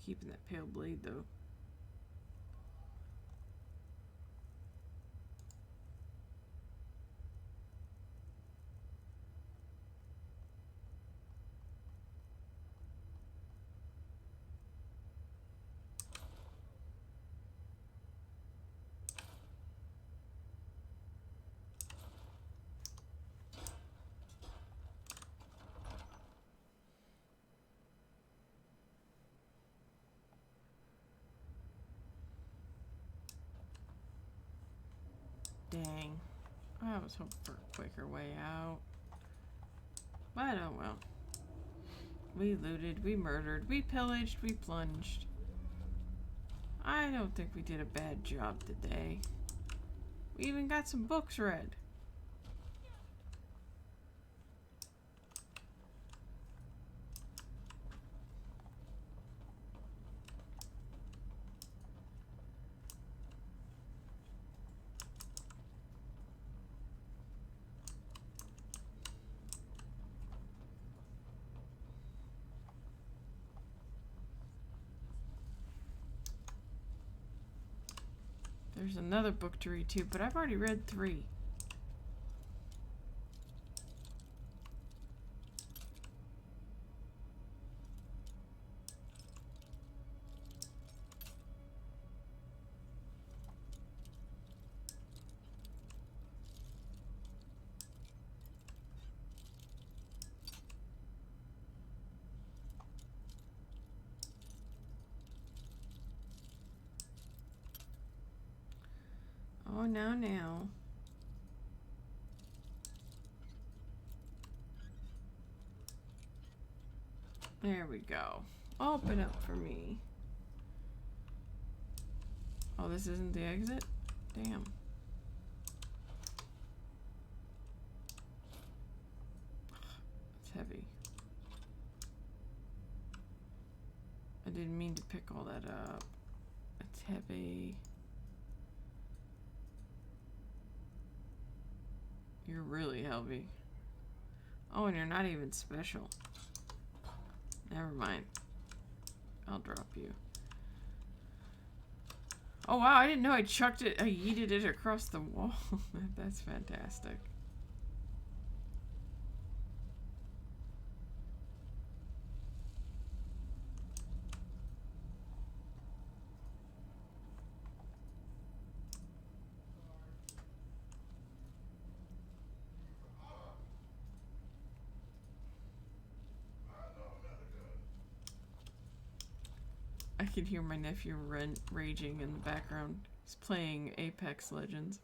Keeping that pale blade, though. Dang. I was hoping for a quicker way out. But oh well. We looted, we murdered, we pillaged, we plunged. I don't think we did a bad job today. We even got some books read. There's another book to read too, but I've already read 3. Oh, now. There we go. Open up for me. Oh, this isn't the exit? Damn. It's heavy. I didn't mean to pick all that up. It's heavy. You're really heavy. Oh, and you're not even special. Never mind. I'll drop you. Oh wow, I didn't know I chucked it, I yeeted it across the wall. That's fantastic. I can hear my nephew raging in the background. He's playing Apex Legends.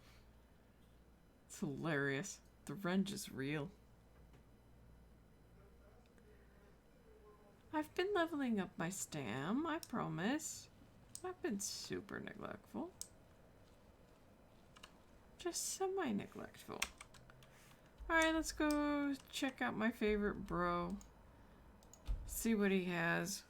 It's hilarious. The wrench is real. I've been leveling up my stam, I promise. I've been super neglectful. Just semi-neglectful. Alright, let's go check out my favorite bro. See what he has.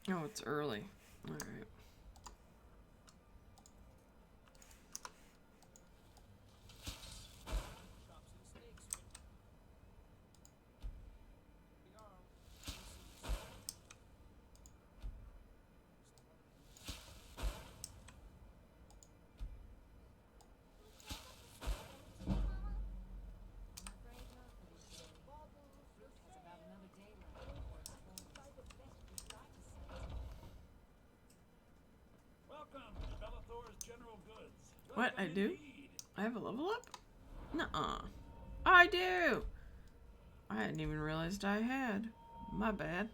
Oh, it's early. Alright. What, I do? I have a level up? Nuh-uh. I do! I hadn't even realized I had. My bad.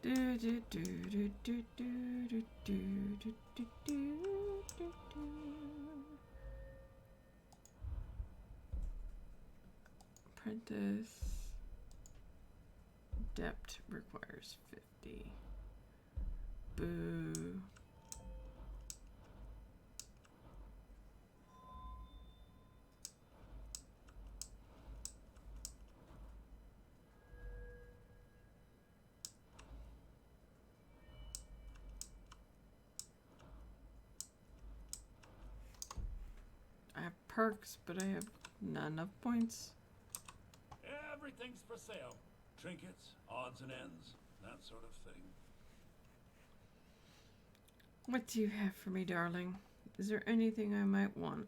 Do, do, do, do, do, do, do, do, do, do, do, do. Apprentice. Depth requires 50. Boo. I have perks, but I have not enough points. Everything's for sale. Trinkets, odds and ends, that sort of thing. What do you have for me, darling? Is there anything I might want?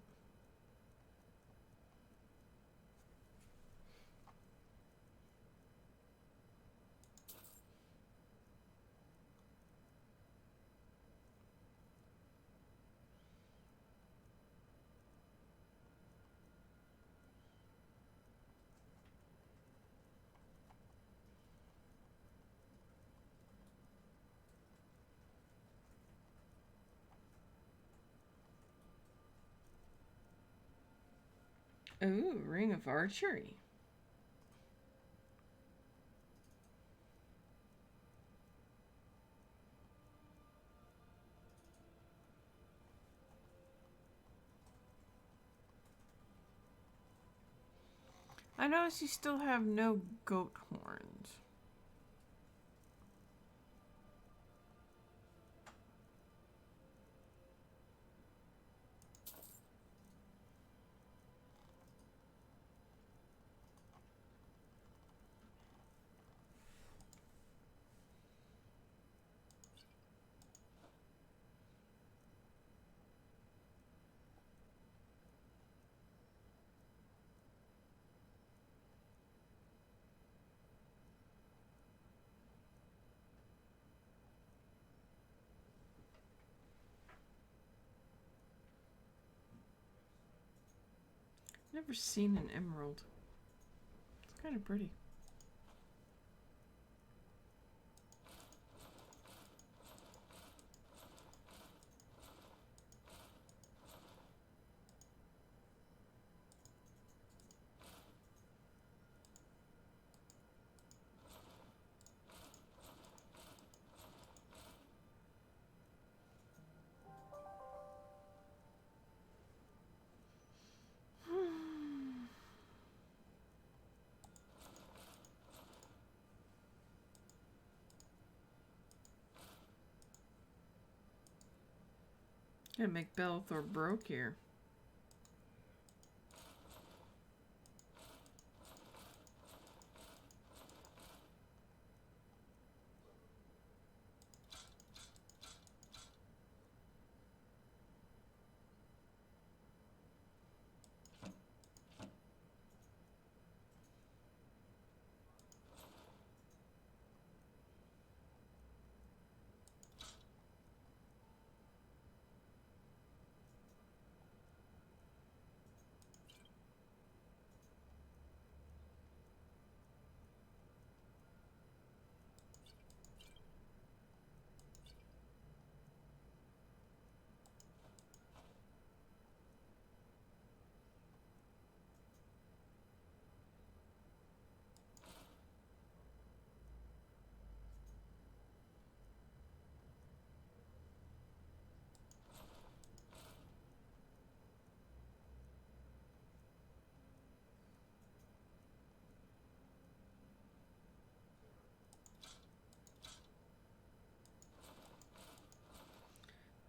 Ooh, ring of archery. I notice you still have no goat horns. Never seen an emerald. It's kind of pretty. Gonna make Belthor broke here.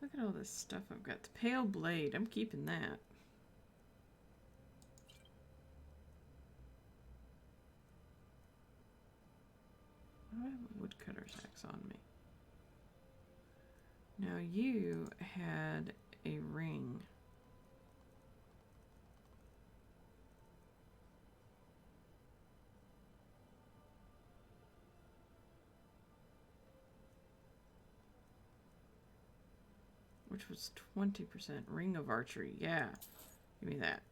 Look at all this stuff I've got. The Pale Blade. I'm keeping that. I have a woodcutter's axe on me. Now you had a ring. Which was 20%. Ring of archery. Yeah. Give me that.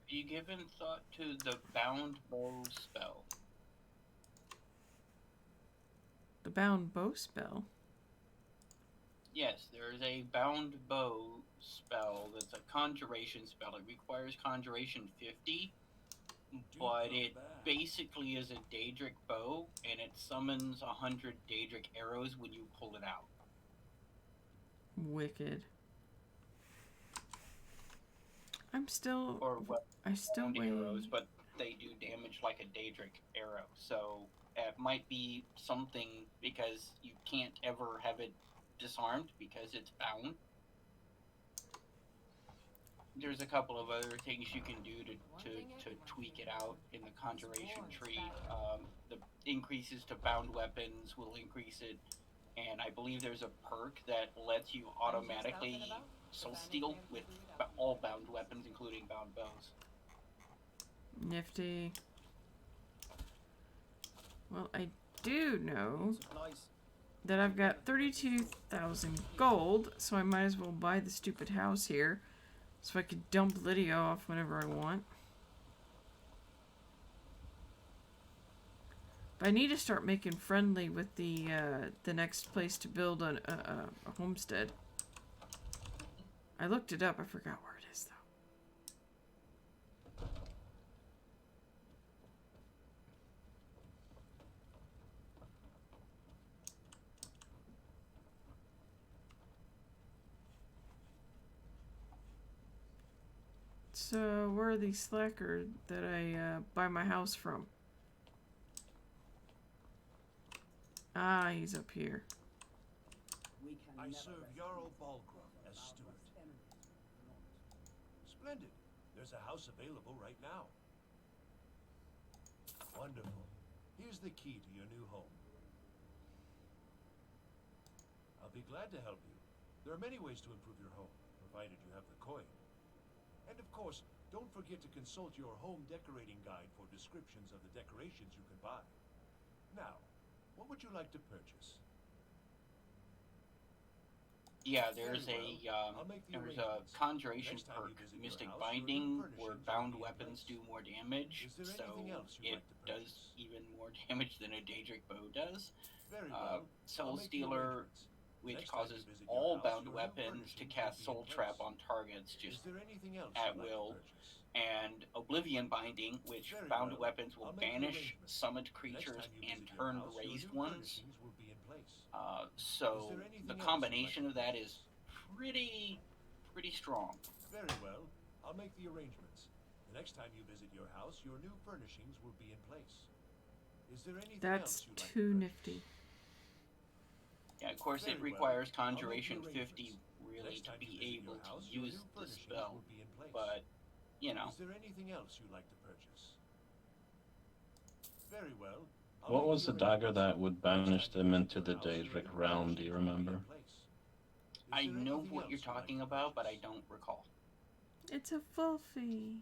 Have you given thought to the bound bow spell? The bound bow spell. Yes, there is a bound bow spell that's a conjuration spell. It requires conjuration 50, but it basically is a Daedric bow, and it summons 100 Daedric arrows when you pull it out. Wicked. I'm still. Or what? I still wait. Arrows, but they do damage like a Daedric arrow. So it might be something because you can't ever have it disarmed because it's bound. There's a couple of other things you can do to tweak it out in the conjuration tree. The increases to bound weapons will increase it, and I believe there's a perk that lets you automatically soul steal with all bound weapons, including bound bows. Nifty. Well, I do know that I've got 32,000 gold, so I might as well buy the stupid house here so I could dump Lydia off whenever I want. But I need to start making friendly with the next place to build a homestead. I looked it up. I forgot where it is, though. So, where are these slackers that I buy my house from? Ah, he's up here. I serve Jarl Balgruuf as steward. Splendid. There's a house available right now. Wonderful. Here's the key to your new home. I'll be glad to help you. There are many ways to improve your home, provided you have the coin. And of course, don't forget to consult your home decorating guide for descriptions of the decorations you can buy. Now, what would you like to purchase? Yeah, there's a conjuration perk, Mystic Binding, where bound weapons do more damage, so it does even more damage than a Daedric bow does. Soul Stealer, which causes all bound weapons to cast Soul Trap on targets just at will. And Oblivion Binding, which bound weapons will banish summoned creatures and turn raised ones. So the combination of that is pretty strong. Very well. I'll make the arrangements. The next time you visit your house, your new furnishings will be in place. Is there anything That's else you'd like too to nifty. Yeah, of course, it requires conjuration 50 really to be able to use the spell, but you know. Is there anything else you'd like to purchase? Very well. What was the dagger that would banish them into the Daedric realm, do you remember? I know what you're talking about, but I don't recall. It's a fluffy.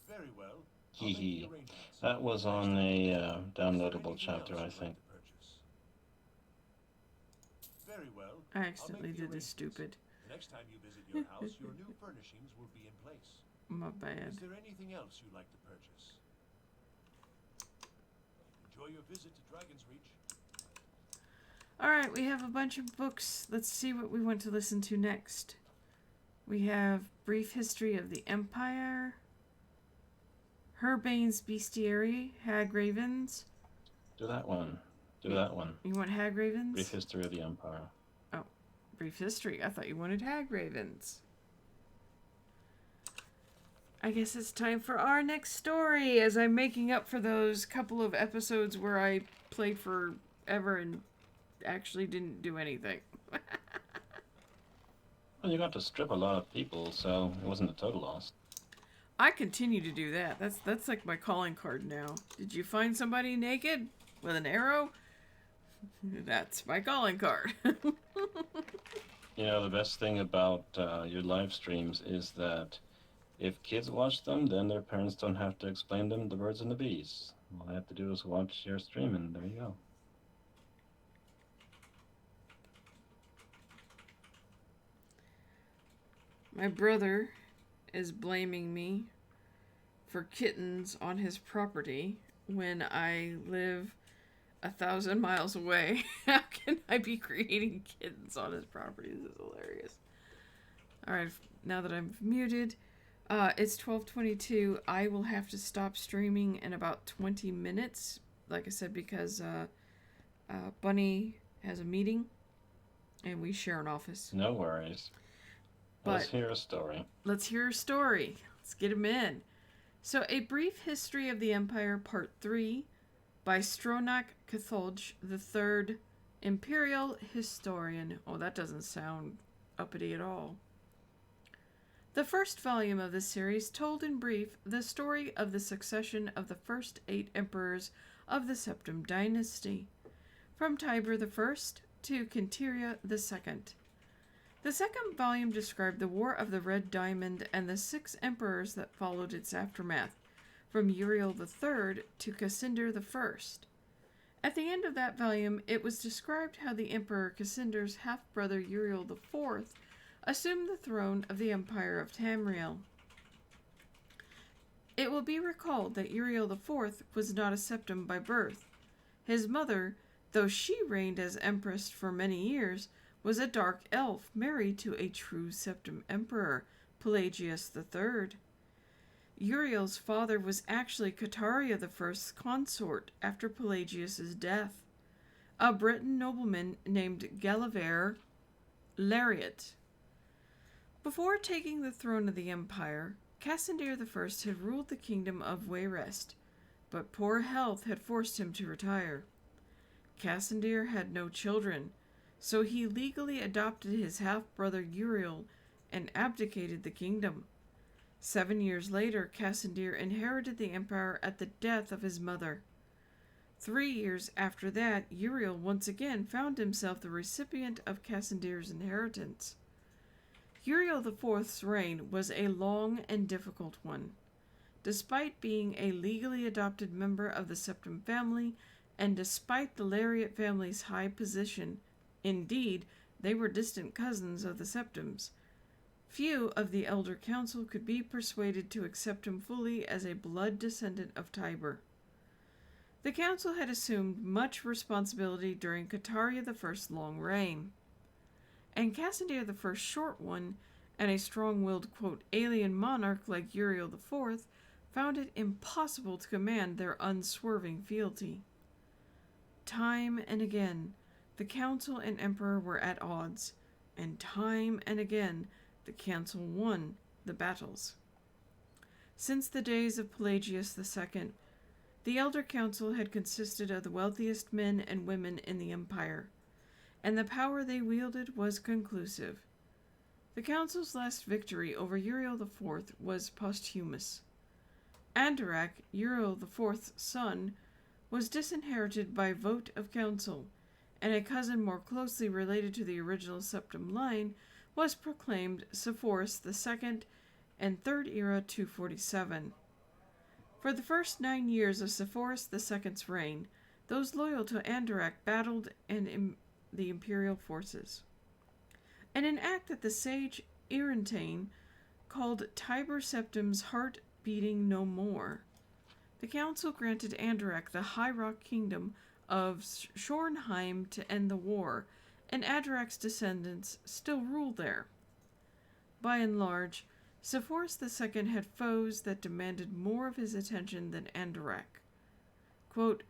Very well. Hee. That was on a downloadable chapter, I think. Very well. I accidentally did this stupid. The next time you visit your house, your new furnishings will be in place. My bad. Is there anything else you'd like to purchase? Enjoy your visit to Dragon's Reach. Alright, we have a bunch of books. Let's see what we want to listen to next. We have Brief History of the Empire, Herbane's Bestiary, Hag Ravens. Do that one. Do that one. You want Hag Ravens? Brief History of the Empire. Oh, Brief History. I thought you wanted Hag Ravens. I guess it's time for our next story, as I'm making up for those couple of episodes where I played forever and actually didn't do anything. Well, you got to strip a lot of people, so it wasn't a total loss. I continue to do that. That's like my calling card now. Did you find somebody naked with an arrow? That's my calling card. You know, the best thing about your live streams is that if kids watch them, then their parents don't have to explain them the birds and the bees. All they have to do is watch your stream, and there you go. My brother is blaming me for kittens on his property when I live 1,000 miles away. How can I be creating kittens on his property? This is hilarious. Alright, now that I'm muted, it's 12:22. I will have to stop streaming in about 20 minutes. Like I said, because Bunny has a meeting and we share an office. No worries. Let's hear a story. Let's hear a story. Let's get him in. So, A Brief History of the Empire, Part 3, by Stronach Cathodge III, Imperial Historian. Oh, that doesn't sound uppity at all. The first volume of this series told in brief the story of the succession of the first 8 emperors of the Septim dynasty, from Tiber I to Quintiria II. The second volume described the War of the Red Diamond and the 6 emperors that followed its aftermath, from Uriel III to Cassander I. At the end of that volume, it was described how the Emperor Cassander's half-brother Uriel IV assumed the throne of the Empire of Tamriel. It will be recalled that Uriel IV was not a septim by birth. His mother, though she reigned as empress for many years, was a dark elf married to a true septim emperor, Pelagius III. Uriel's father was actually Cataria I's consort after Pelagius's death, a Breton nobleman named Galaver Lariat. Before taking the throne of the empire, Cassander I had ruled the kingdom of Wayrest, but poor health had forced him to retire. Cassander had no children, so he legally adopted his half-brother Uriel and abdicated the kingdom. 7 years later, Cassander inherited the empire at the death of his mother. 3 years after that, Uriel once again found himself the recipient of Cassander's inheritance. Uriel IV's reign was a long and difficult one. Despite being a legally adopted member of the Septim family, and despite the Lariat family's high position, indeed, they were distant cousins of the Septims, few of the Elder Council could be persuaded to accept him fully as a blood descendant of Tiber. The council had assumed much responsibility during Cataria I's long reign, and Cassander I's short one, and a strong-willed, quote, alien monarch like Uriel IV found it impossible to command their unswerving fealty. Time and again, the council and emperor were at odds, and time and again, the council won the battles. Since the days of Pelagius II, the Elder Council had consisted of the wealthiest men and women in the empire, and the power they wielded was conclusive. The council's last victory over Uriel IV was posthumous. Andorak, Uriel IV's son, was disinherited by vote of council, and a cousin more closely related to the original septim line was proclaimed Sepphoris II and Third Era 247. For the first 9 years of Sepphoris II's reign, those loyal to Andorak battled the imperial forces. And an act that the sage Irantane called Tiber Septim's heart beating no more, the council granted Andorak the High Rock Kingdom of Schornheim to end the war, and Andorak's descendants still ruled there. By and large, Sepphoris II had foes that demanded more of his attention than Andorak. Quote,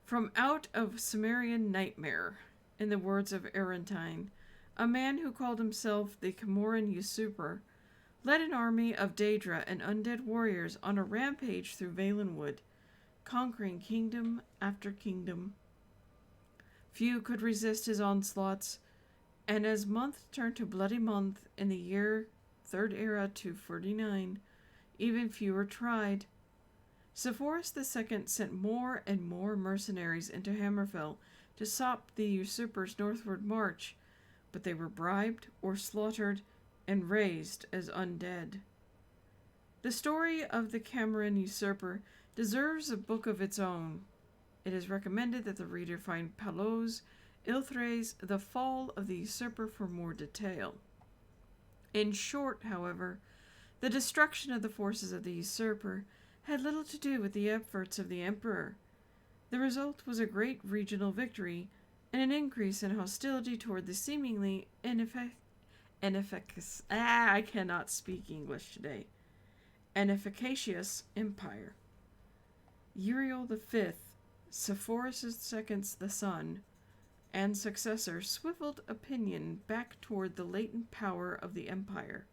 "From out of Cimmerian nightmare," in the words of Arantine, a man who called himself the Camoran usurper, led an army of Daedra and undead warriors on a rampage through Valenwood, conquering kingdom after kingdom. Few could resist his onslaughts, and as month turned to bloody month in the year Third Era 249, even fewer tried. Sepphoris II sent more and more mercenaries into Hammerfell to stop the usurper's northward march, but they were bribed or slaughtered and raised as undead. The story of the Camoran usurper deserves a book of its own. It is recommended that the reader find Paul's Ilthres, The Fall of the Usurper for more detail. In short, however, the destruction of the forces of the usurper had little to do with the efforts of the emperor. The result was a great regional victory and an increase in hostility toward the seemingly inefficacious empire. Uriel V, Sepphoris II's the son and successor, swiveled opinion back toward the latent power of the empire.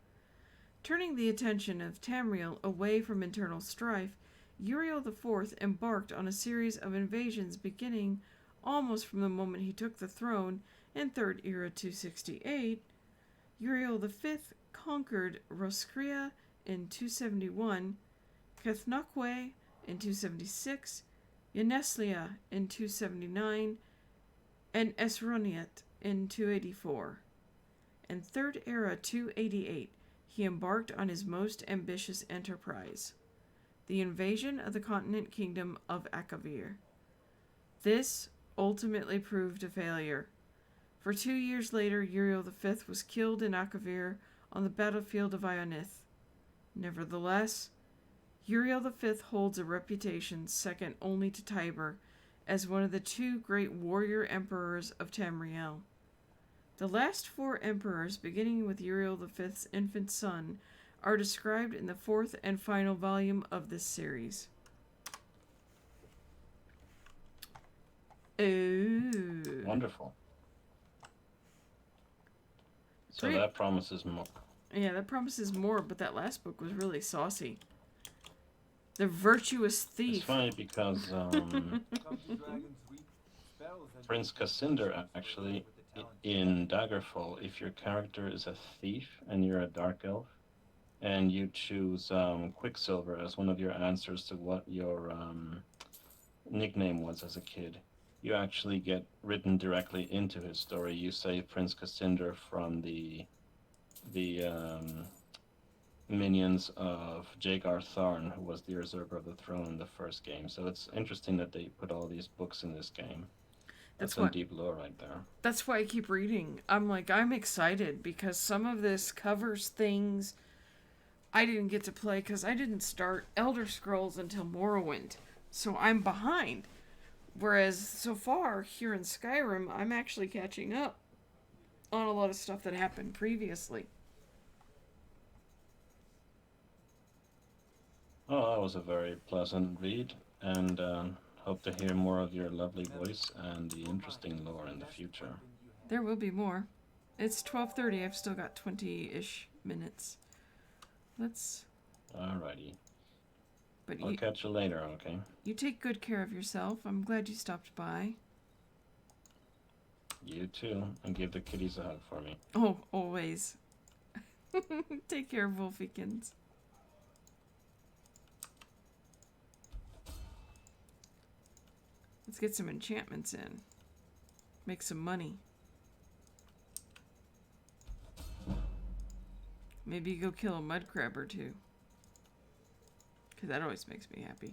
Turning the attention of Tamriel away from internal strife, Uriel IV embarked on a series of invasions beginning almost from the moment he took the throne in Third Era 268. Uriel V conquered Roscrea in 271, Cathnachwe in 276, Yaneslia in 279, and Esroniet in 284. In Third Era 288, he embarked on his most ambitious enterprise, the invasion of the continent kingdom of Akavir. This ultimately proved a failure. For 2 years later, Uriel V was killed in Akavir on the battlefield of Ionith. Nevertheless, Uriel V holds a reputation second only to Tiber as one of the 2 great warrior emperors of Tamriel. The last 4 emperors, beginning with Uriel V's infant son, are described in the 4th and final volume of this series. Ooh. Wonderful. So that promises more. Yeah, that promises more, but that last book was really saucy. The Virtuous Thief. It's funny because Prince Cassinder actually, in Daggerfall, if your character is a thief and you're a dark elf, and you choose Quicksilver as one of your answers to what your nickname was as a kid, you actually get written directly into his story. You save Prince Cassinder from the minions of Jagar Tharn, who was the usurper of the throne in the first game. So it's interesting that they put all these books in this game. That's some deep lore right there. That's why I keep reading. I'm excited because some of this covers things I didn't get to play because I didn't start Elder Scrolls until Morrowind. So I'm behind. Whereas so far here in Skyrim, I'm actually catching up on a lot of stuff that happened previously. Oh, that was a very pleasant read, and hope to hear more of your lovely voice and the interesting lore in the future. There will be more. It's 12:30. I've still got 20-ish minutes. Alrighty. But I'll catch you later, okay? You take good care of yourself. I'm glad you stopped by. You too, and give the kitties a hug for me. Oh, always. Take care, Wolfiekins. Let's get some enchantments in. Make some money. Maybe go kill a mud crab or 2. Because that always makes me happy.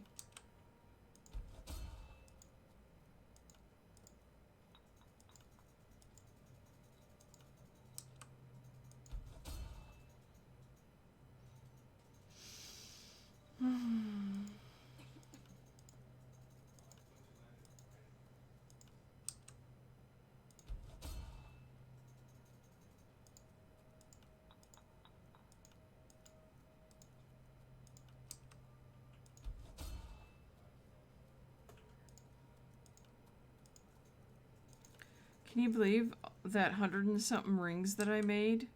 Can you believe that 100 and something rings that I made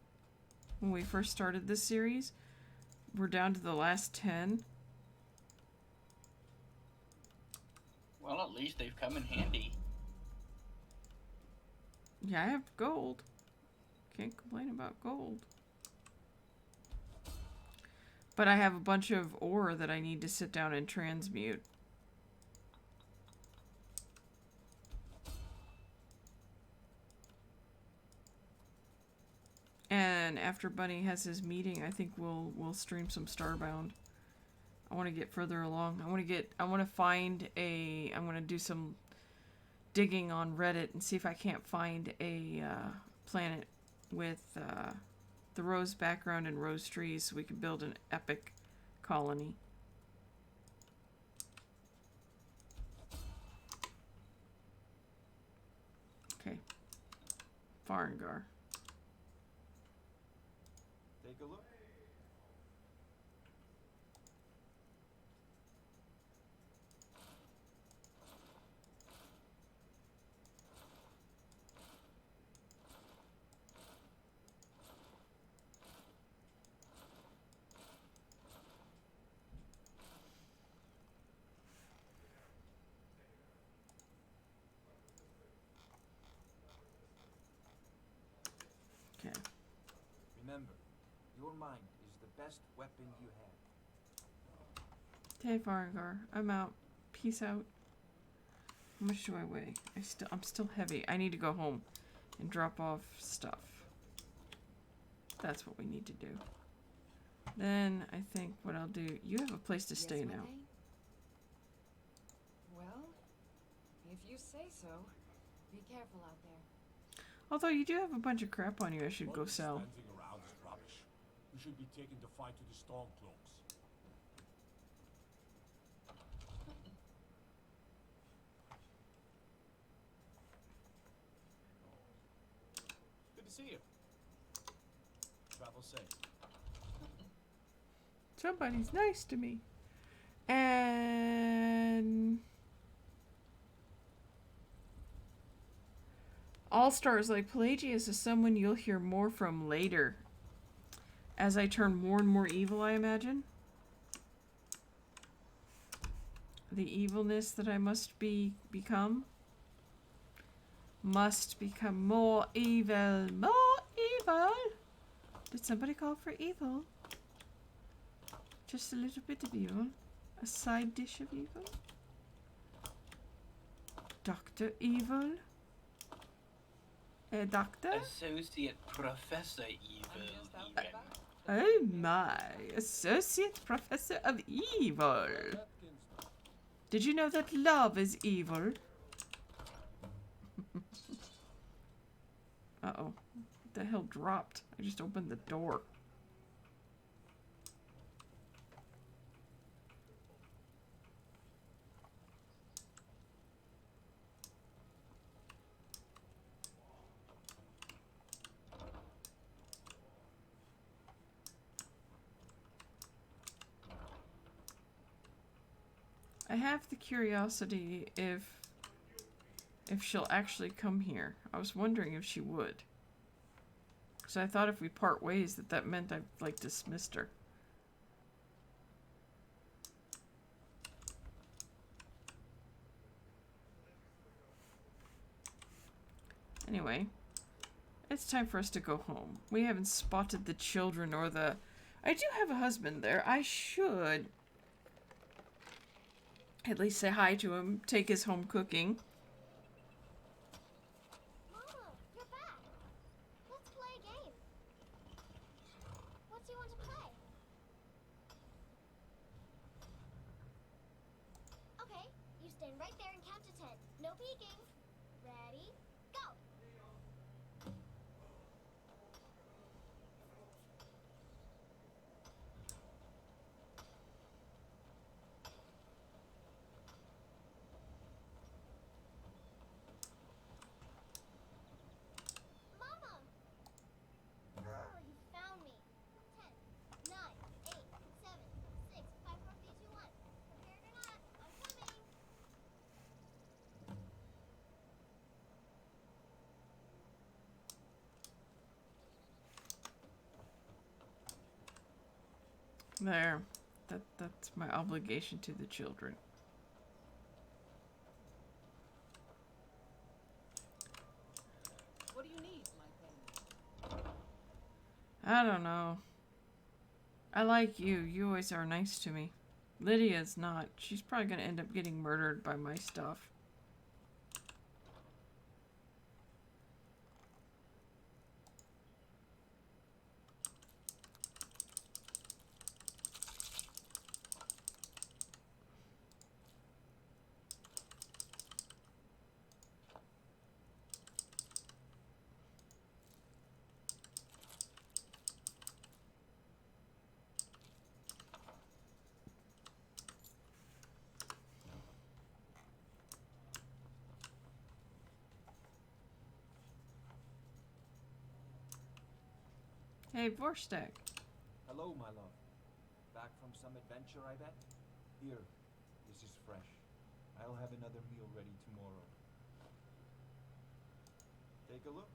when we first started this series? We're down to the last 10. Well, at least they've come in handy. Yeah, I have gold. Can't complain about gold. But I have a bunch of ore that I need to sit down and transmute. And after Bunny has his meeting, I think we'll stream some Starbound. I want to get further along. I'm going to do some digging on Reddit and see if I can't find a planet with the rose background and rose trees so we can build an epic colony. Okay. Farengar. Take a look. Okay. Remember, your mind is the best weapon you have. Okay, Farengar. I'm out. Peace out. How much do I weigh? I'm still heavy. I need to go home and drop off stuff. That's what we need to do. Then I think what I'll do. You have a place to stay now. Well, if you say so. Be careful out there. Although you do have a bunch of crap on you, I should What go is sell. Standing around is rubbish. You should be taken to fight to the Stormcloaks. Good to see you. Travel safe. Somebody's nice to me. And All Stars, like Pelagius, is someone you'll hear more from later. As I turn more and more evil, I imagine. The evilness that I must become must become more evil. More evil! Did somebody call for evil? Just a little bit of evil. A side dish of evil. Dr. Evil. A doctor? Associate Professor Evil, just out even. back. Oh my. Associate Professor of Evil. Did you know that love is evil? Uh-oh. What the hell dropped? I just opened the door. I have the curiosity if she'll actually come here. I was wondering if she would. Because I thought if we part ways that meant I've, like, dismissed her. Anyway, it's time for us to go home. We haven't spotted the children or the... I do have a husband there. I should at least say hi to him, take his home cooking. Mama, you're back. Let's play a game. What do you want to play? Okay, you stand right there and count to 10. No peeking. Ready? Go! Mama! Oh, you found me. 10, 9, 8, 7, 6, 5, 4, 3, 2, 1. Prepared or not, I'm coming. There. That's my obligation to the children. What do you need, my friend? I don't know. I like you. You always are nice to me. Lydia's not. She's probably going to end up getting murdered by my stuff. Hey, Vorstek. Hello, my love. Back from some adventure, I bet? Here, this is fresh. I'll have another meal ready tomorrow. Take a look.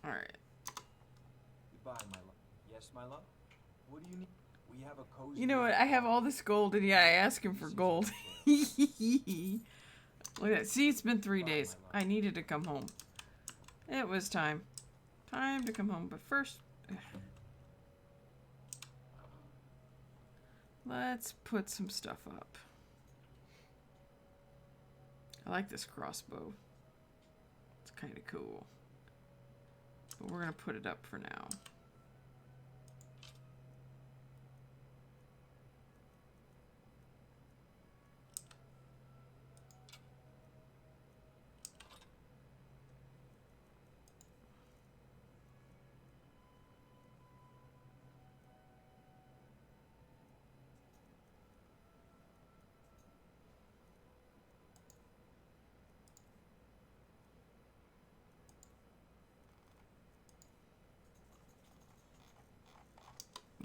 Alright. Goodbye, my love. Yes, my love? What do you need? We have a cozy... You know what? I have all this gold, and yeah, I ask him for gold. Look at that. See, it's been 3 days. I needed to come home. It was time. Time to come home. But first... let's put some stuff up. I like this crossbow. It's kind of cool. But we're going to put it up for now.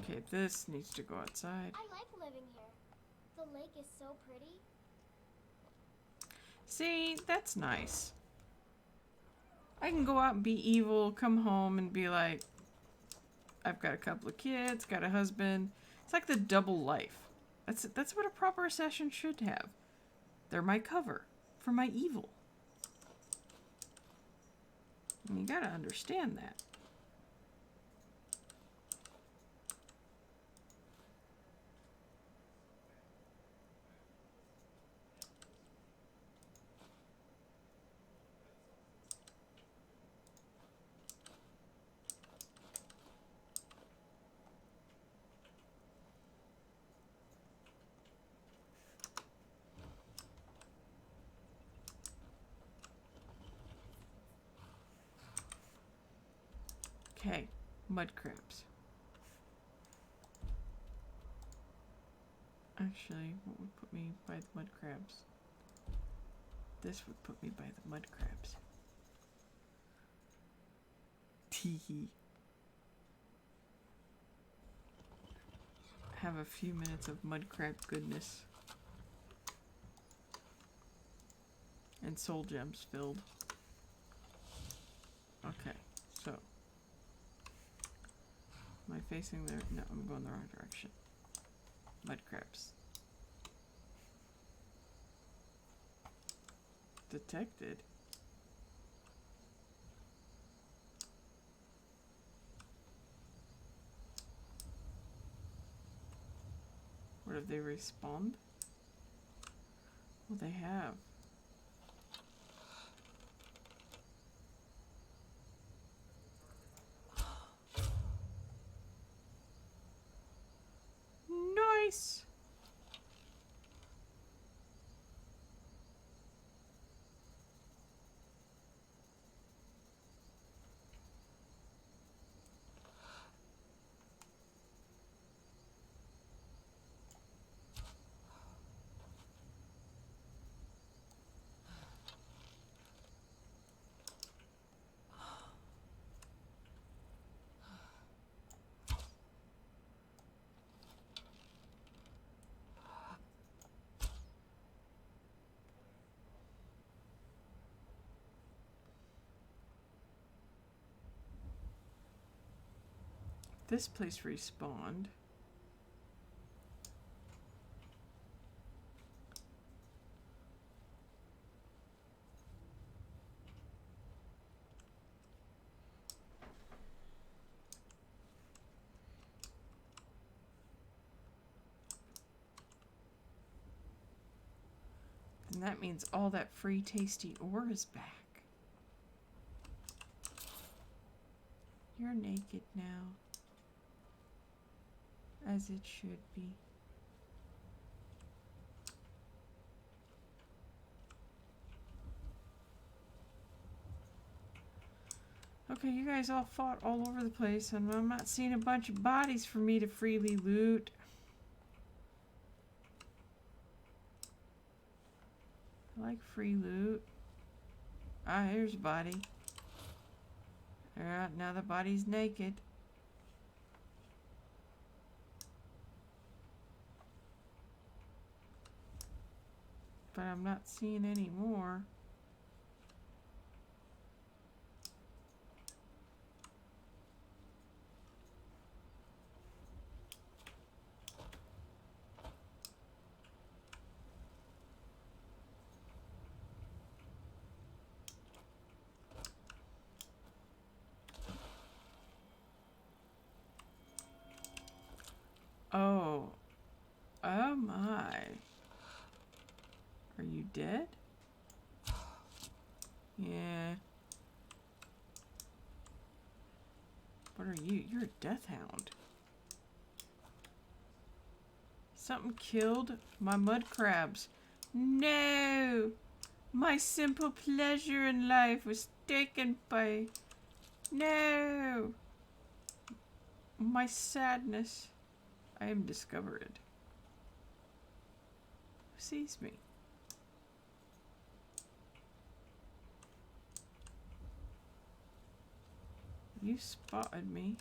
Okay, this needs to go outside. I like living here. The lake is so pretty. See, that's nice. I can go out and be evil, come home and be like, I've got a couple of kids, got a husband. It's like the double life. That's what a proper assassin should have. They're my cover for my evil. And you gotta understand that. Okay, mud crabs. Actually, what would put me by the mud crabs? This would put me by the mud crabs. Teehee. Have a few minutes of mud crab goodness. And soul gems filled. Okay, so. Am I facing there? No, I'm going the wrong direction. Mud crabs. Detected. What have they respawned? Well, they have. Nice. This place respawned. And that means all that free tasty ore is back. You're naked now. As it should be. Okay, you guys all fought all over the place, and I'm not seeing a bunch of bodies for me to freely loot. I like free loot. Ah, here's a body. Alright, now the body's naked. But I'm not seeing any more. Oh. Oh my. Are you dead? Yeah. What are you? You're a death hound. Something killed my mud crabs. No! My simple pleasure in life was taken by... No! My sadness. I am discovered. Who sees me? You spotted me.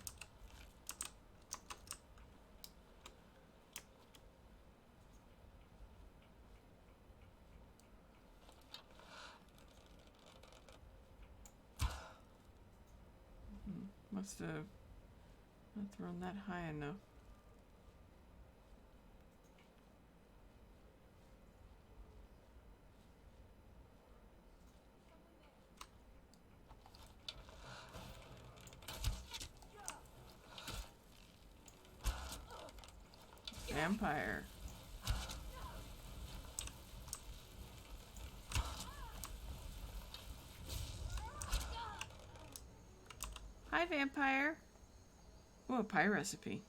Must have not thrown that high enough. Vampire. Hi, vampire. Oh, a pie recipe.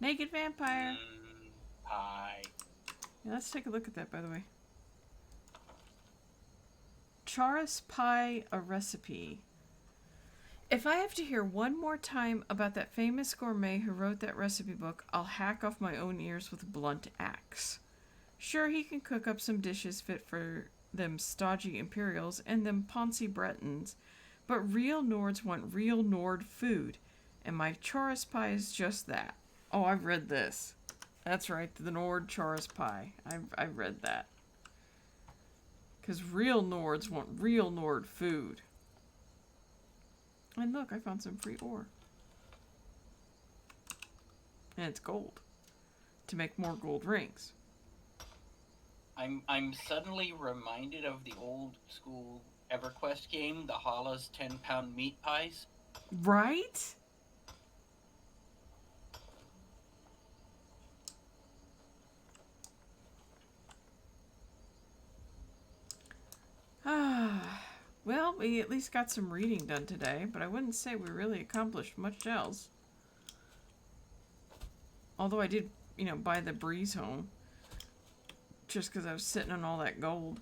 Naked vampire. Pie. Yeah, let's take a look at that, by the way. Charas pie, a recipe. If I have to hear one more time about that famous gourmet who wrote that recipe book, I'll hack off my own ears with a blunt axe. Sure, he can cook up some dishes fit for them stodgy Imperials and them poncy Bretons, but real Nords want real Nord food, and my Charas pie is just that. Oh, I've read this. That's right, the Nord Charas pie. I've read that. Because real Nords want real Nord food. And look, I found some free ore. And it's gold. To make more gold rings. I'm suddenly reminded of the old school EverQuest game, the Hala's 10-pound meat pies. Right? Ah. Well, we at least got some reading done today, but I wouldn't say we really accomplished much else. Although I did, buy the breeze home. Just because I was sitting on all that gold.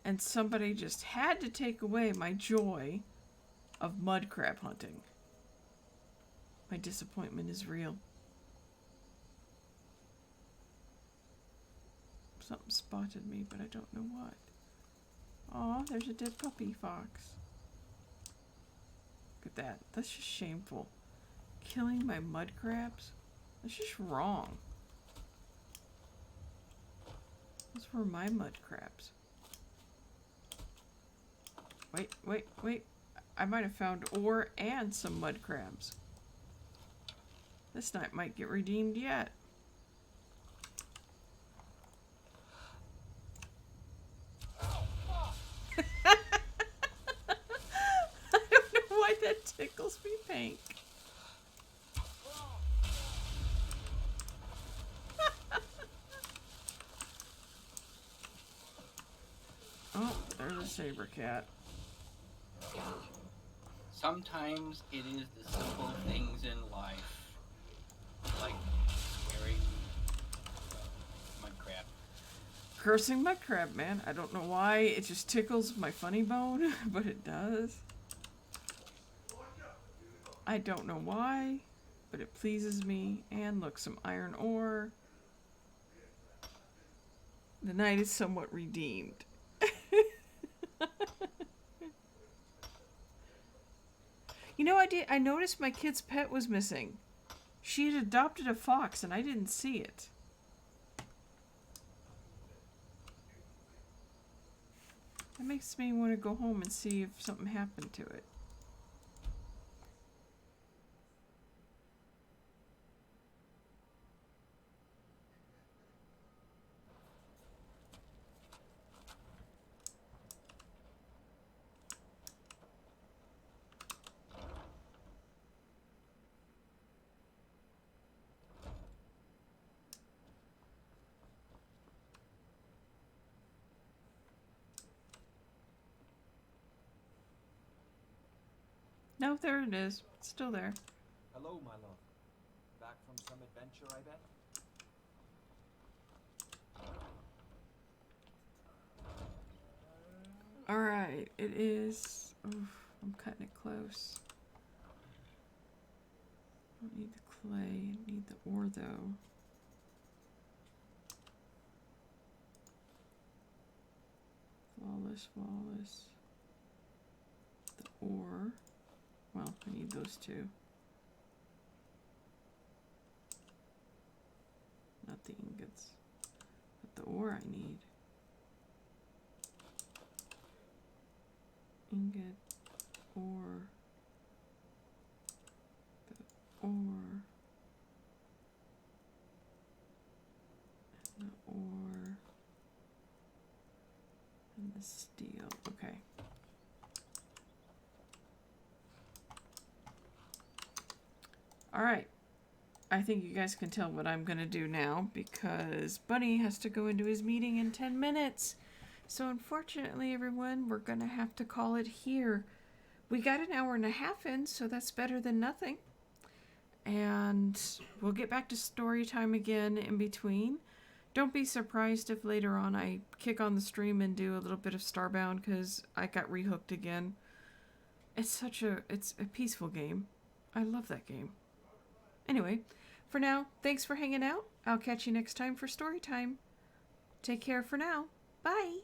And somebody just had to take away my joy of mud crab hunting. My disappointment is real. Something spotted me, but I don't know what. Aw, there's a dead puppy fox. Look at that. That's just shameful. Killing my mud crabs? That's just wrong. Those were my mud crabs. Wait. I might have found ore and some mud crabs. This night might get redeemed yet. I don't know why that tickles me pink. a saber cat. Sometimes it is the simple things in life, like swearing mud crab. Cursing my crab, man. I don't know why. It just tickles my funny bone, but it does. I don't know why, but it pleases me. And look, some iron ore. The night is somewhat redeemed. You know, I noticed my kid's pet was missing. She had adopted a fox and I didn't see it. That makes me want to go home and see if something happened to it. No, there it is. It's still there. Hello, my love. Back from some adventure, I bet? Alright, it is... Oof, I'm cutting it close. I don't need the clay. I need the ore, though. Flawless, flawless. The ore. Well, I need those two. Not the ingots. But the ore I need. Ingot, ore, the ore, and the ore, and the steel. Okay. Alright. I think you guys can tell what I'm going to do now because Bunny has to go into his meeting in 10 minutes. So unfortunately, everyone, we're going to have to call it here. We got an hour and a half in, so that's better than nothing. And we'll get back to story time again in between. Don't be surprised if later on I kick on the stream and do a little bit of Starbound because I got rehooked again. It's a peaceful game. I love that game. Anyway, for now, thanks for hanging out. I'll catch you next time for story time. Take care for now. Bye.